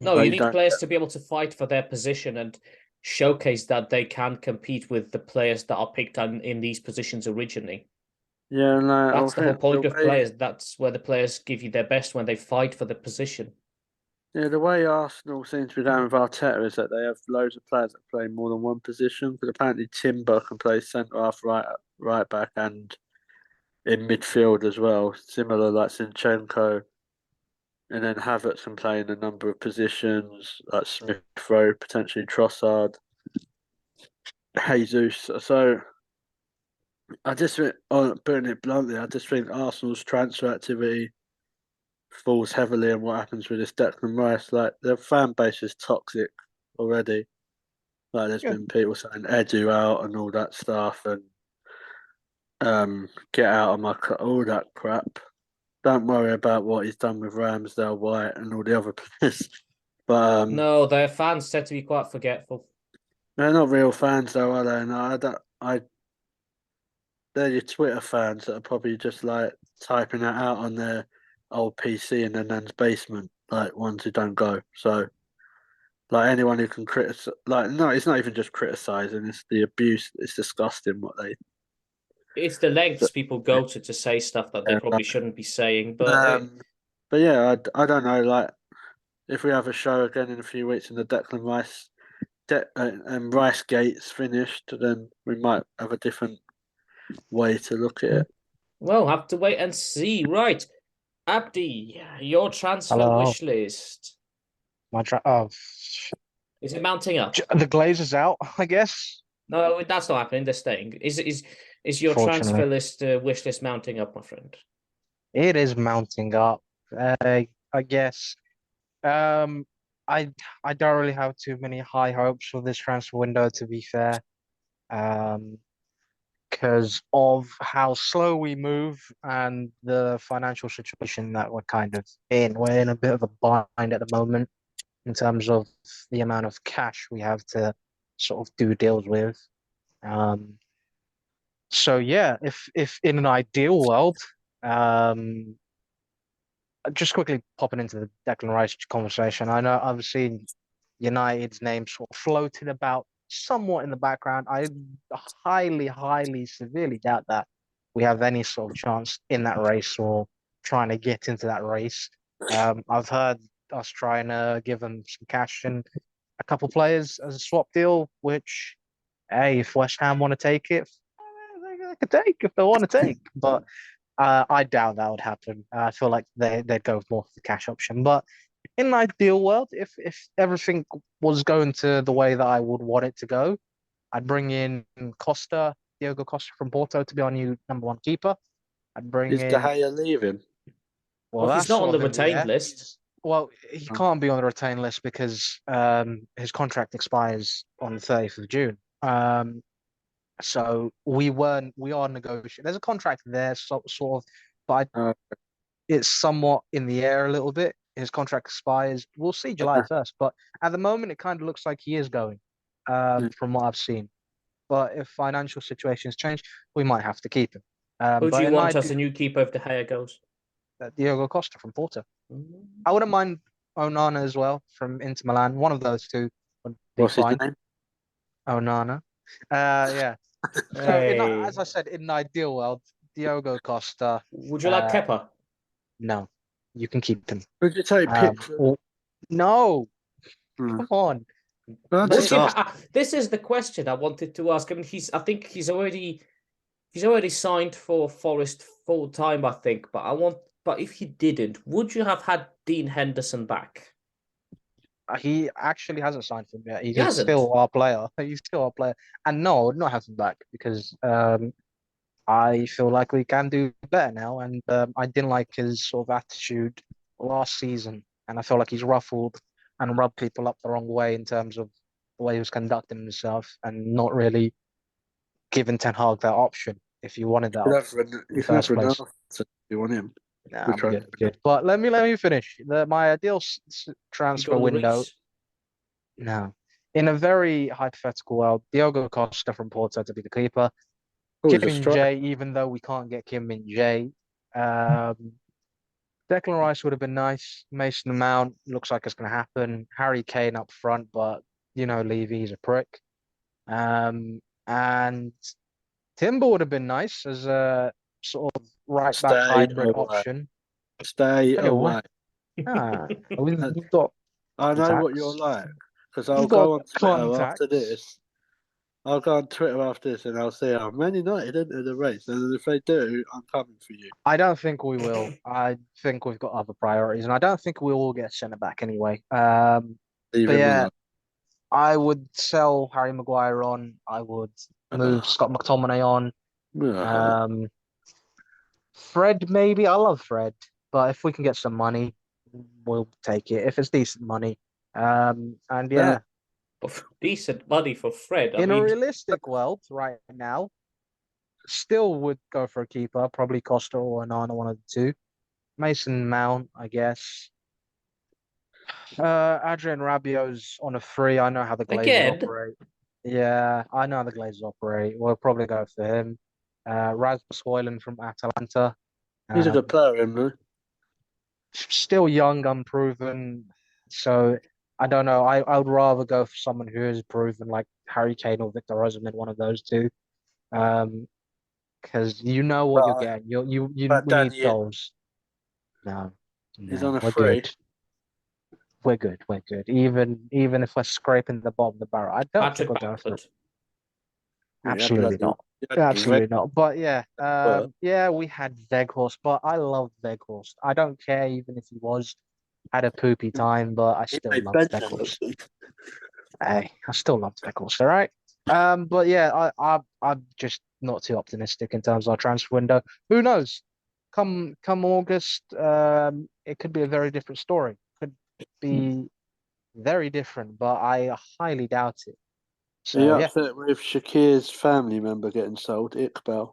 No, Like, you you need don't. players to be able to fight for their position and showcase that they can compete with the players that are picked in these positions originally. Yeah, like, I That's the whole think the point of way, players. That's where the players give you their best when they fight for the position. yeah, the way Arsenal seem to be going with Arteta is that they have loads of players that play more than one position. Because apparently Timber can play centre half, right back, and in midfield as well, similar like Zinchenko. And then Havertz can play in a number of positions, like Smith Rowe, potentially Trossard, Jesus. So I just think, putting it bluntly, I just think Arsenal's transfer activity falls heavily on what happens with this Declan Rice. Like their fan base is toxic already. Like there's Yeah. been people saying Edu out and all that stuff, and get out of my all that crap. Don't worry about what he's done with Ramsdale, White, and all the other players. But No, their fans said to be quite forgetful. they're not real fans, though, are they? No, I don't. They're your Twitter fans that are probably just like typing that out on their old PC in their nan's basement, like ones who don't go. So, like anyone who can criticize, like no, it's not even just criticizing; it's the abuse. It's disgusting what they. It's the lengths people go to say stuff that they Yeah, probably shouldn't be saying. um, but yeah, I don't know. Like if we have a show again in a few weeks and the Declan Rice and Rice Gates finished, then we might have a different way to look at it. Well, have to wait and see. Right, Abdi, your transfer Hello. wish list. Oh, Is it mounting up? the Glazers out, I guess. No, that's not happening. They're staying. Is your transfer list wish list mounting up, my friend? It is mounting up. I guess. Um, I don't really have too many high hopes for this transfer window, to be fair. Because of how slow we move and the financial situation that we're kind of in. We're in a bit of a bind at the moment in terms of the amount of cash we have to sort of do deals with. So yeah, if in an ideal world, um, just quickly popping into the Declan Rice conversation, I know I've seen United's name sort of floated about somewhat in the background. I highly, highly, severely doubt that we have any sort of chance in that race or trying to get into that race. I've heard us trying to give them some cash and a couple players as a swap deal, which, hey, if West Ham want to take it, they could take if they want to take. But I doubt that would happen. I feel like they'd go more for the cash option. But in an ideal world, if everything was going to the way that I would want it to go, I'd bring in Diogo Costa from Porto to be our new number one keeper. I'd bring Is De in, Gea leaving? well, He's that's not on sort the of in the retained air. list. Well, he Oh. can't be on the retained list because his contract expires on the 30th of June. So we are negotiating. There's a contract there, sort of, but it's somewhat in the air a little bit. His contract expires. We'll see July 1st, but at the moment it kind of looks like he is going, from what I've seen. But if financial situations change, we might have to keep him. Who do But you in want as the new keeper if De Gea goes? Diogo Costa from Porto. I wouldn't mind Onana as well from Inter Milan. One of those two would be What's his fine. name? Onana. Yeah. So Hey. as I said, in an ideal world, Diogo Costa. Would you like Kepa? No, you can keep them. Would you take Pickford? No, Hmm. come on. Well, Would just you ask. this is the question I wanted to ask. I mean, I think he's already signed for Forest full time, I think. But if he didn't, would you have had Dean Henderson back? He actually hasn't signed for him yet. He hasn't. Still our player. He's still our player. And no, I would not have him back because I feel like we can do better now. And I didn't like his sort of attitude last season. And I feel like he's ruffled and rubbed people up the wrong way in terms of the way he was conducting himself and not really giving Ten Hag that option if you wanted that option in the first place. If you want him. Nah, I'm good. But let me finish. My ideal transfer window. Reece? No. In a very hypothetical world, Diogo Costa from Porto to be the keeper. Oh, Kim he's a Min striker. Jae, even though we can't get Kim Min Jae. Declan Rice would have been nice. Mason Mount looks like it's going to happen. Harry Kane up front, but Levy's a prick. And Timber would have been nice as a sort of right back Stay hybrid away. option. Stay Stay away. away. We've got I know what contacts. you're like because I'll You've got go on Twitter after contacts. this. I'll go on Twitter after this and I'll say, "Oh, Man United enter the race," and if they do, I'm coming for you. I don't think we will. I think we've got other priorities, and I don't think we will get centre back anyway. Leave But him yeah, alone. I would sell Harry Maguire on. I would move Scott McTominay on. Fred, maybe. I love Fred, but if we can get some money, we'll take it. If it's decent money. And yeah, Decent money for Fred. in a realistic world right now, still would go for a keeper, probably Costa or Onana, one of the two. Mason Mount, I guess. Adrian Rabiot's on a free. I know how the Glazers Again? operate. Yeah, I know how the Glazers operate. We'll probably go for him. Rasmus Højlund from Atalanta. He's a good player, isn't he? Still young, unproven. So I don't know. I would rather go for someone who is proven, like Harry Kane or Victor Osimhen, one of those two. Because you know what you're getting. We need goals. No, he's on a we're free. good. We're good. Even if we're scraping the bottom of the barrel, I don't think we'll go for it. Absolutely not. Absolutely not. But yeah, yeah, we had Weghorst, but I loved Weghorst. I don't care even if he had a poopy time, but I still loved Weghorst. Hey, I still loved Weghorst, all right? But yeah, I'm just not too optimistic in terms of our transfer window. Who knows? Come August, it could be a very different story. Could be very different, but I highly doubt it. So, Are you upset with Shakir's family member getting sold, Iqbal?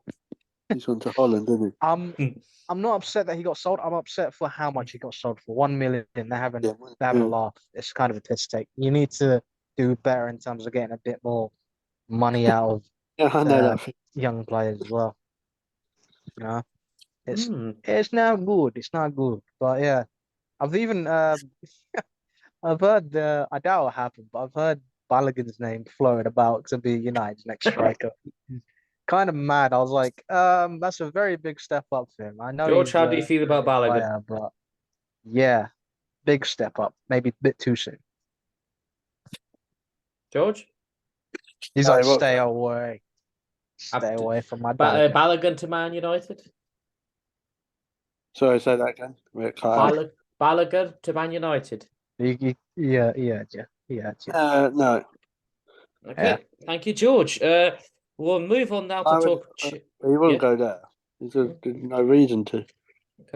He's gone to Holland, isn't he? I'm not upset that he got sold. I'm upset for how much he got sold for. 1 million. They haven't a laugh. It's kind of a piss take. You need to do better in terms of getting a bit more money out of I know that. young players as well. You know, it's not good. It's not good. But yeah, I've even I've heard I doubt it happened, but I've heard Balogun's name floated about to be United's next striker. Kind of mad. I was like, that's a very big step up for him. I know George, how do you feel about Balogun? Player, but yeah, big step up. Maybe a bit too soon. George? He's like, stay away. Stay away from my Balogun. Balogun to Man United? Sorry, say that again. Balogun to Man United? Yeah. No. Okay, thank you, George. We'll move on now to talk. He wouldn't go there. There's no reason to. I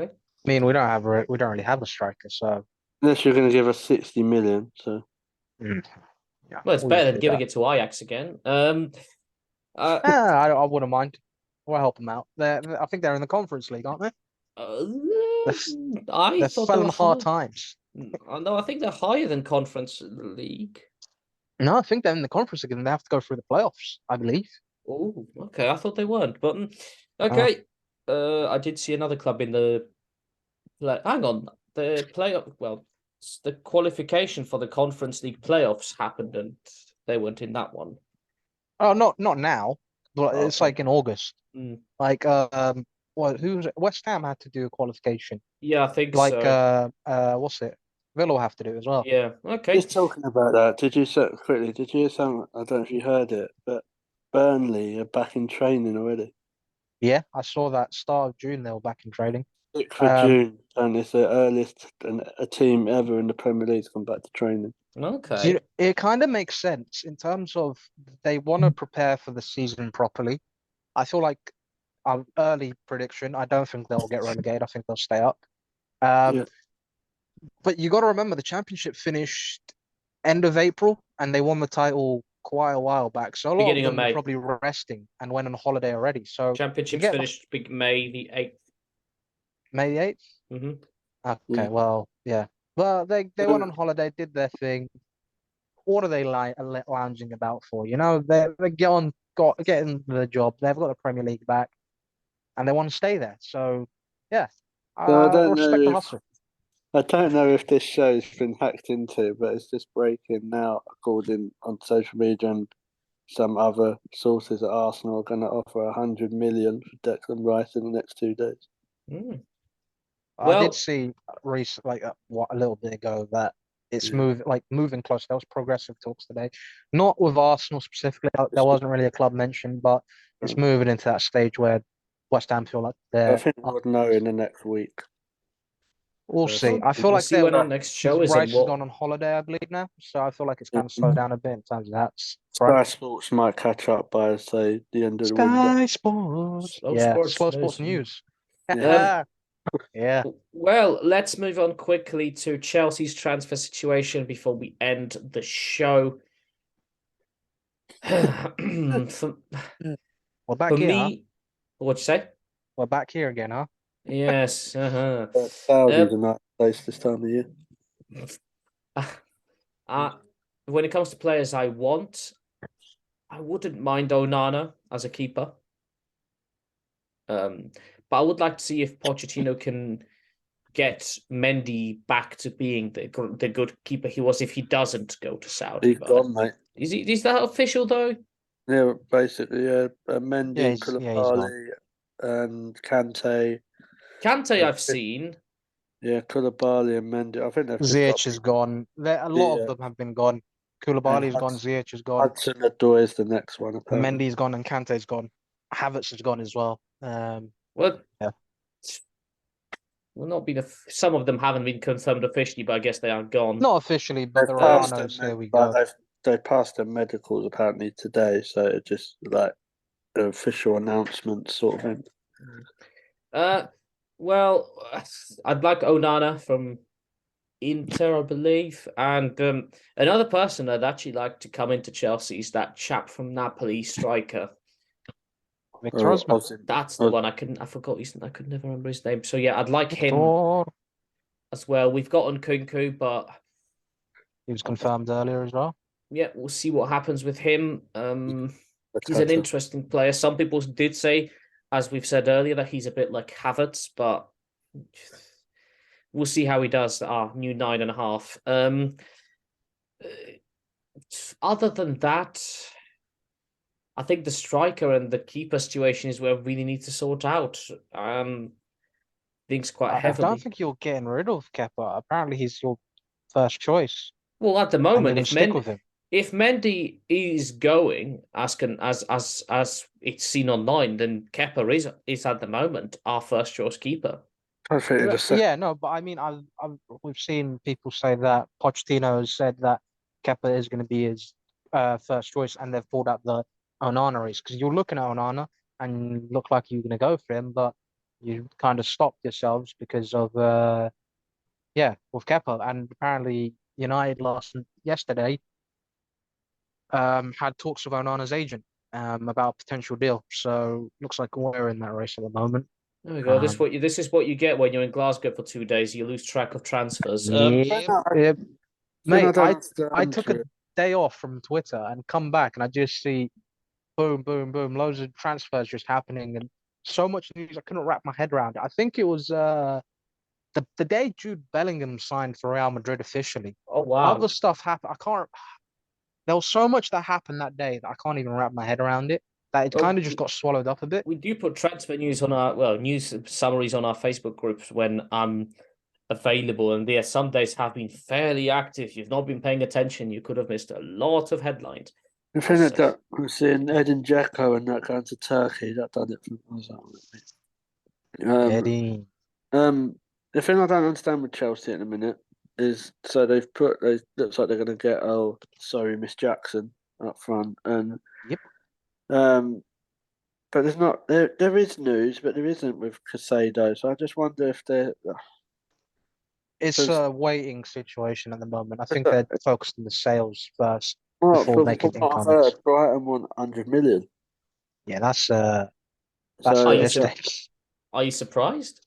Okay. mean, we don't really have a striker, so unless you're going to give us 60 million. So. Yeah, well, it's better than giving it to Ajax again. I wouldn't mind. We'll help them out. I think they're in the Conference League, aren't they? I thought they were hard times. No, I think they're higher than Conference League. No, I think they're in the Conference League and they have to go through the playoffs, I believe. Oh, okay. I thought they weren't, but okay. I did see another club in the Hang on, the playoff. Well, the qualification for the Conference League playoffs happened, and they weren't in that one. Oh, not now, but it's Okay. like in August. Mm. Like what? Who's it? West Ham had to do a qualification. Yeah, I think Like so. what's it? Villa will have to do it as well. Yeah. Okay. Just talking about that, did you say quickly? Did you hear something? I don't know if you heard it, but Burnley are back in training already. Yeah, I saw that start of June they were back in training. 6th of Um, June, and it's the earliest a team ever in the Premier League's gone back to training. Okay. it kind of makes sense in terms of they want to prepare for the season properly. I feel like an early prediction. I don't think they'll get relegated. I think they'll stay up. Yeah, But you got to remember the championship finished end of April, and they won the title quite a while back. So a lot of Beginning of them were May. probably resting and went on holiday already. So you Championships get finished big May the 8th. May 8th. Mm-hmm. Okay, yeah. well, yeah. Well, they went So, on holiday, did their thing. What are they lounging about for? They're getting the job. They've got the Premier League back, and they want to stay there. So, yeah, so I respect the hustle. I don't know if this show's been hacked into, but it's just breaking now, according on social media and some other sources at Arsenal are going to offer 100 million for Declan Rice in the next 2 days. Mm. I did Well, see like a little bit ago that it's Yeah. moving close. There was progressive talks today, not with Arsenal specifically. There wasn't really a club mentioned, but it's moving into that stage where West Ham feel like I they're think we'll know in the next week. We'll see. well, I feel we'll like see they're when our next because show is and Rice has what gone on holiday, I believe now. So I feel like it's Yeah. kind of slowed down a bit in terms of that front. Sky Sports might catch up by, say, the end of the window. Sky Sports. slow Yeah, sports slow sports news. news. Yeah. Yeah. Well, let's move on quickly to Chelsea's transfer situation before we end the show. for, We're back for here, huh? me, what'd you say? We're back here again, huh? Yes. Saudi a nice place this time of year. Uh, when it comes to players I want, I wouldn't mind Onana as a keeper. But I would like to see if Pochettino can get Mendy back to being the good keeper he was if he doesn't go to Saudi. He's gone, mate. Is that official though? Yeah, basically, yeah. Mendy, Yeah, he's gone. Koulibaly, and Kante. Kante Yeah. I've seen. Yeah, Koulibaly and Mendy. I think they've just got Ziyech is gone. A lot of them have been gone. Koulibaly's gone. Ziyech is gone. Hudson-Odoi is the next one, apparently. Mendy's gone, and Kante's gone. Havertz has gone as well. Well, Yeah. Well, not been some of them haven't been confirmed officially, but I guess they are gone. Not officially, but They've the passed Romanos, their here we but go. they passed their medicals apparently today, so it's just like an official announcement sort of thing. Well, I'd like Onana from Inter, I believe, and another person I'd actually like to come into Chelsea is that chap from Napoli, striker. Victor Osman. That's the one I forgot I could never remember his name. So yeah, I'd like him Victor. as well. We've got Nkunku, but He was confirmed earlier as well. yeah, we'll see what happens with him. He's an Matata. interesting player. Some people did say, as we've said earlier, that he's a bit like Havertz, but we'll see how he does. Our new 9.5. Other than that, I think the striker and the keeper situation is where we really need to sort out. Things quite I heavily. don't think you're getting rid of Kepa. Apparently, he's your first choice. Well, at the And you're moment, going to stick with him. if Mendy is going as it's seen online, then Kepa is at the moment our first choice keeper. I think the second. Yeah, no, but I mean, we've seen people say that Pochettino has said that Kepa is going to be his first choice, and they've pulled out the Onana race because you're looking at Onana and look like you're going to go for him, but you kind of stopped yourselves because of with Kepa, and apparently United yesterday had talks with Onana's agent about a potential deal. So looks like we're in that race at the moment. There we go. This is what you get when you're in Glasgow for 2 days. You lose track of transfers. Yeah. Mate, I took a it. day off from Twitter and come back and I just see boom, boom, boom, loads of transfers just happening and so much news I couldn't wrap my head around it. I think it was the day Jude Bellingham signed for Real Madrid officially, Oh wow. other stuff happened. I can't. There was so much that happened that day that I can't even wrap my head around it. That it Well, kind of just got swallowed up a bit. we do put transfer news on our news summaries on our Facebook groups when I'm available, and yeah, some days have been fairly active. If you've not been paying attention, you could have missed a lot of headlines. The thing that I'm seeing Edin Dzeko and that going to Turkey, that done it for I was like, Eddie. the thing I don't understand with Chelsea at the minute is so they looks like they're gonna get Miss Jackson up front and Yep. but there's not there is news, but there isn't with Casado. So I just wonder if they're It's because a waiting situation at the moment. I think they're focused on the sales first well, before from making what I've incomings. heard, Brighton want 100 million. Yeah, that's So Are a you mistake. Are you surprised?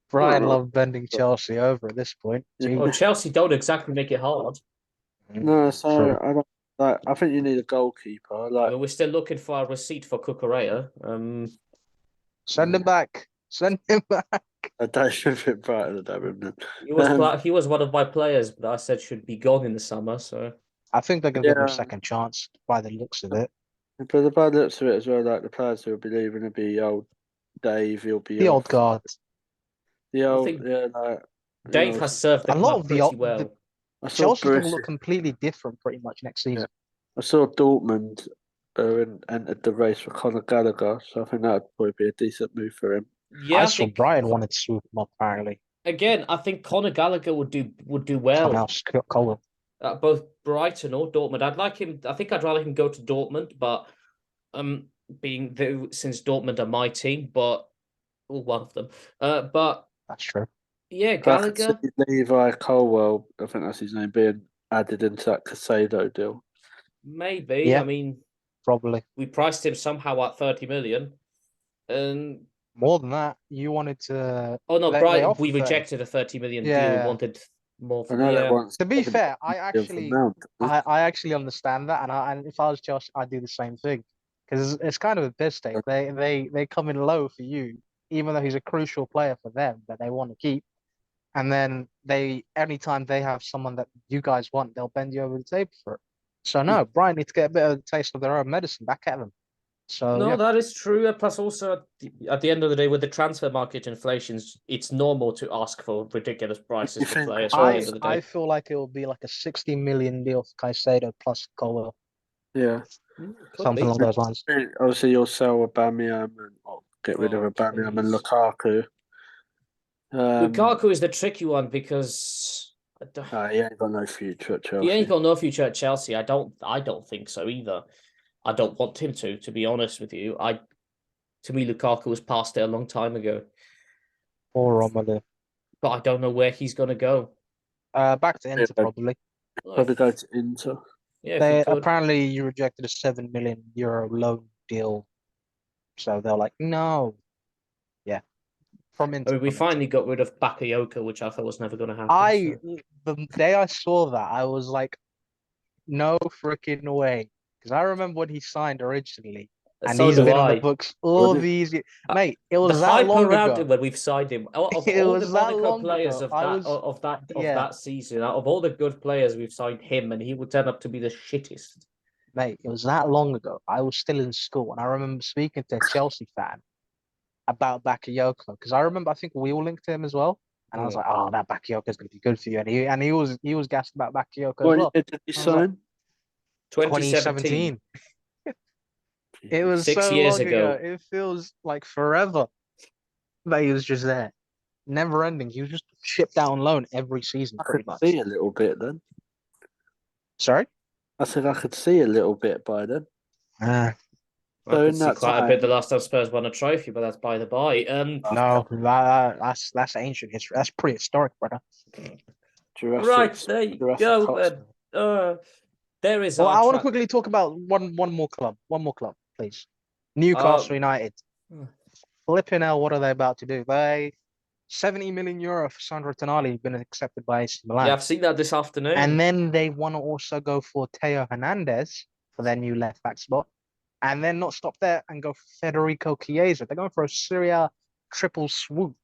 Brian no, love bending Chelsea over at this point. Yeah. Well, Gee. Chelsea don't exactly make it hard. no, so True. I don't like. I think you need a goalkeeper. I Like mean, we're still looking for a receipt for Cucurella. Send him back. Send him back. I don't think Brighton are having He was one of my players that I said should be gone in the summer. So I think they're gonna give him a Yeah, second chance by the looks of it. but the bad looks of it as well. Like the players who will be leaving will be old Dave. He'll be The off. old guard. The I old think like Dave has served the A lot club of pretty well. I saw Chelsea's gonna Borussia. look completely different pretty much next season. I saw Dortmund entered the race for Conor Gallagher, so I think that would probably be a decent move for him. Yeah, I I saw think Brighton wanted to swoop him up apparently. again, I think Conor Gallagher would do Someone well else, Cole. at both Brighton or Dortmund. I'd like him. I think I'd rather him go to Dortmund, but since Dortmund are my team, but one of them. But That's true. yeah, I could Gallagher. see Levi Colwell, I think that's his name, being added into that Casado deal. Maybe. Yeah. I mean, Probably. we priced him somehow at 30 million. And More than that, you wanted to. oh no, They Brighton, offered we 30. rejected a 30 million deal. We Yeah. wanted more I from know that yeah. once. To be fair, I Deal for actually, Mount, didn't they? I actually understand that, and if I was Chelsea, I'd do the same thing because it's kind of a piss take. They come in low for you, even though he's a crucial player for them that they want to keep, and then anytime they have someone that you guys want, they'll bend you over the table for it. So no, Brian needs to get a bit of a taste of their own medicine back at them. So No, yeah, that is true. Plus, also at the end of the day, with the transfer market inflations, it's normal to ask for ridiculous prices You for think players. At the I end of the day, I feel like it will be like a 60 million deal for Caicedo plus Colwell, Yeah. Could something be. along those lines. Obviously, you'll sell Aubameyang or get rid of Oh, Aubameyang and please. Lukaku. Lukaku is the tricky one because He ain't got no future at Chelsea. he ain't got no future at Chelsea. I don't think so either. I don't want him to be honest with you. To me, Lukaku was past it a long time ago. Or Romelu. But I don't know where he's gonna go. Back to Inter probably. Probably go to Inter. Yeah, if They he could. apparently you rejected a 7 million euro loan deal, so they're like, no, yeah, from I Inter. mean, we from Inter. finally got rid of Bakayoko, which I thought was never going to happen. The day I saw that, I was like, no freaking way, because I remember when he signed originally, and So he's do been on I. the books all Really? these years. Mate, it The was that hype long around ago. him when we've signed him, of It all was the that Monaco long players ago. of Yeah. that season, out of all the good players, we've signed him, and he would turn up to be the shittest. Mate, it was that long ago. I was still in school, and I remember speaking to a Chelsea fan about Bakayoko because I think we all linked to him as well, and I was like, "Oh, that Bakayoko is going to be good for you," and he was gassed about Bakayoko as What well. year did he I was like, sign? 2017. It was 6 so years long ago. It feels like forever that he was just there, never ending. He was just shipped out on loan every season, I pretty could much. see a little bit then. Sorry. I said I could see a little bit by then. I So could in see that quite a time, bit the last time Spurs won a trophy, but that's by the by. No, that's ancient history. That's prehistoric, brother. Jurassic, Right, there you Jurassic go. Hot Then. There is Well, our I want to quickly talk about one more club. One more club, please. Newcastle United. Flipping hell, what are they about to do? 70 million euro for Sandro Tonali been accepted by AC Milan. Yeah, I've seen that this afternoon. And then they want to also go for Teo Hernandez for their new left back spot. And then not stop there and go for Federico Chiesa. They're going for a Serie A triple swoop.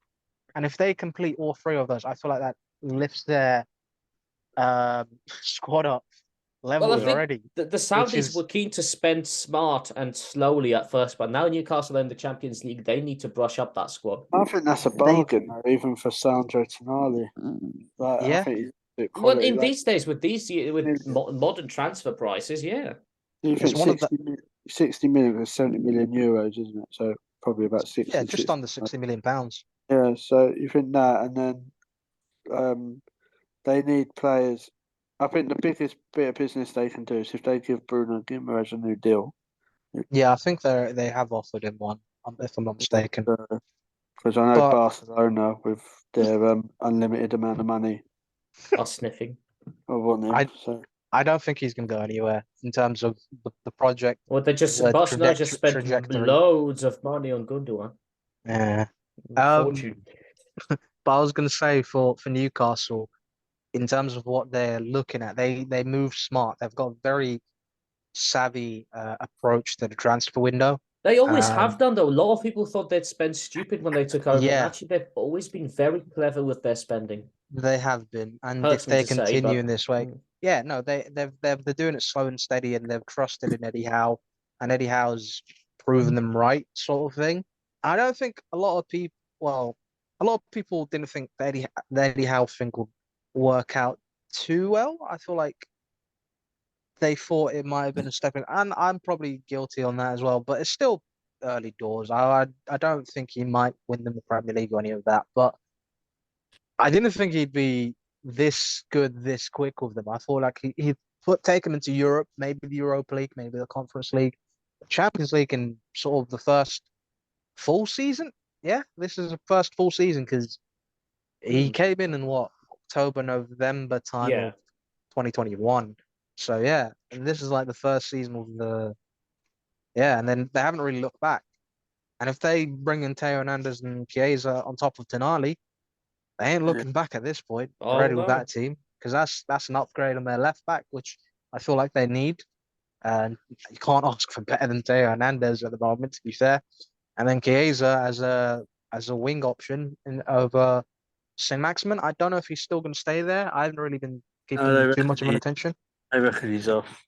And if they complete all three of those, I feel like that lifts their squad up Well, I levels think already. the which Saudis is were keen to spend smart and slowly at first, but now Newcastle are in the Champions League, they need to brush up that squad. I think that's a bargain, though, even for Sandro Tonali. Like, I yeah. think he's a bit Well, quality. in Like, these days, with Yeah. modern transfer prices, yeah. you It's think one of the 60 million is 70 million euros, isn't it? So probably about 60. yeah, just 60. under £60 million. Yeah, so you think that, and then they need players. I think the biggest bit of business they can do is if they give Bruno Guimaraes a new deal. Yeah, I think they have offered him one, if I'm not mistaken. Because I know But Barcelona, with their unlimited amount of money, Are sniffing. I want him. I So I don't think he's going to go anywhere in terms of the project, Well, the Barcelona just spent trajectory. loads of money on Gundogan. Yeah. Fortune. But I was going to say for Newcastle, in terms of what they're looking at, they move smart. They've got a very savvy approach to the transfer window. They always Um, have done, though. A lot of people thought they'd spend stupid when they took over, and Yeah, actually, they've always been very clever with their spending. they have been, and if Hurts me they to say, continue but in this way, mm, yeah, no, they're doing it slow and steady, and they've trusted in Eddie Howe, and Eddie Howe's proven them right, sort of thing. I don't think a lot of people, well, a lot of people didn't think the Eddie Howe thing would work out too well. I feel like they thought it might have been a stepping, and I'm probably guilty on that as well. But it's still early doors. I don't think he might win them the Premier League or any of that. But I didn't think he'd be this good this quick with them. I thought like he'd take them into Europe, maybe the Europa League, maybe the Conference League, Champions League, in sort of the first full season. Yeah, this is the first full season because he mm, came in what, October, November time yeah. of 2021. So yeah, and this is like the first season of and then they haven't really looked back. And if they bring in Teo Hernandez and Chiesa on top of Tonali, they ain't yeah, looking back at this point Oh already with no. that team because that's an upgrade on their left back, which I feel like they need. And you can't ask for better than Teo Hernandez at the moment, to be fair. And then Chiesa as a wing option over Saint Maximin. I don't know if he's still going to stay there. I haven't really been no, keeping too much of an attention. they reckon he's off.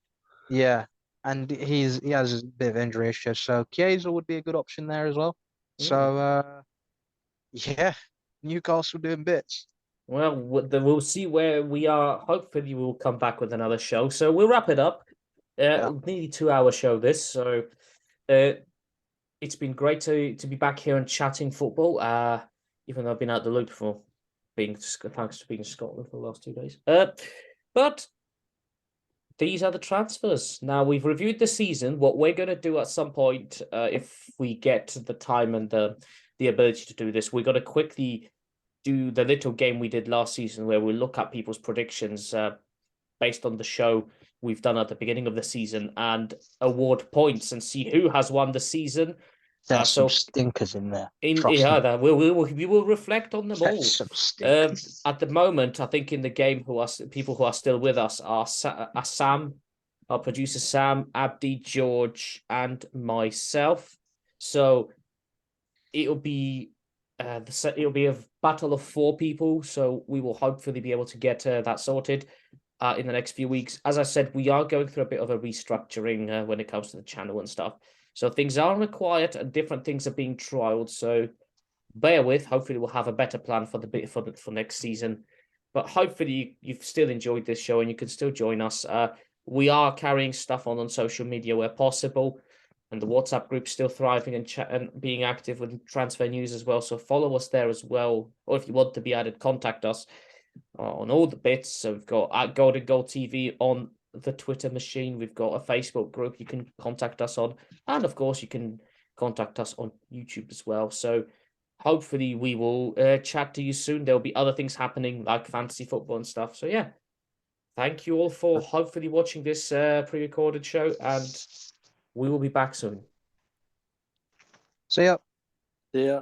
Yeah, and he has a bit of injury issues, so Chiesa would be a good option there as well. Mm. So yeah, Newcastle doing bits. Well, we'll see where we are. Hopefully, we'll come back with another show. So we'll wrap it up. Yeah. Nearly 2 hour show this. So it's been great to be back here and chatting football. Even though I've been out the loop for thanks to being in Scotland for the last 2 days. But these are the transfers. Now we've reviewed the season. What we're going to do at some point, if we get the time and the ability to do this, we're going to quickly do the little game we did last season where we look at people's predictions based on the show we've done at the beginning of the season and award points and see who has won the season. There's some stinkers in there. We will reflect on them all. There's some stinkers. At the moment, I think in the game, people who are still with us are Sam, our producer Sam, Abdi, George, and myself. So it'll be a battle of 4 people. So we will hopefully be able to get that sorted in the next few weeks. As I said, we are going through a bit of a restructuring when it comes to the channel and stuff. So things are required and different things are being trialed. So bear with. Hopefully, we'll have a better plan for next season. But hopefully, you've still enjoyed this show and you can still join us. We are carrying stuff on social media where possible, and the WhatsApp group's still thriving and being active with transfer news as well. So follow us there as well, or if you want to be added, contact us on all the bits. So we've got at Golden Goal TV on the Twitter machine. We've got a Facebook group you can contact us on, and of course you can contact us on YouTube as well. So hopefully we will chat to you soon. There'll be other things happening like fantasy football and stuff. So yeah, thank you all for hopefully watching this pre-recorded show, and we will be back soon. See ya. Yeah.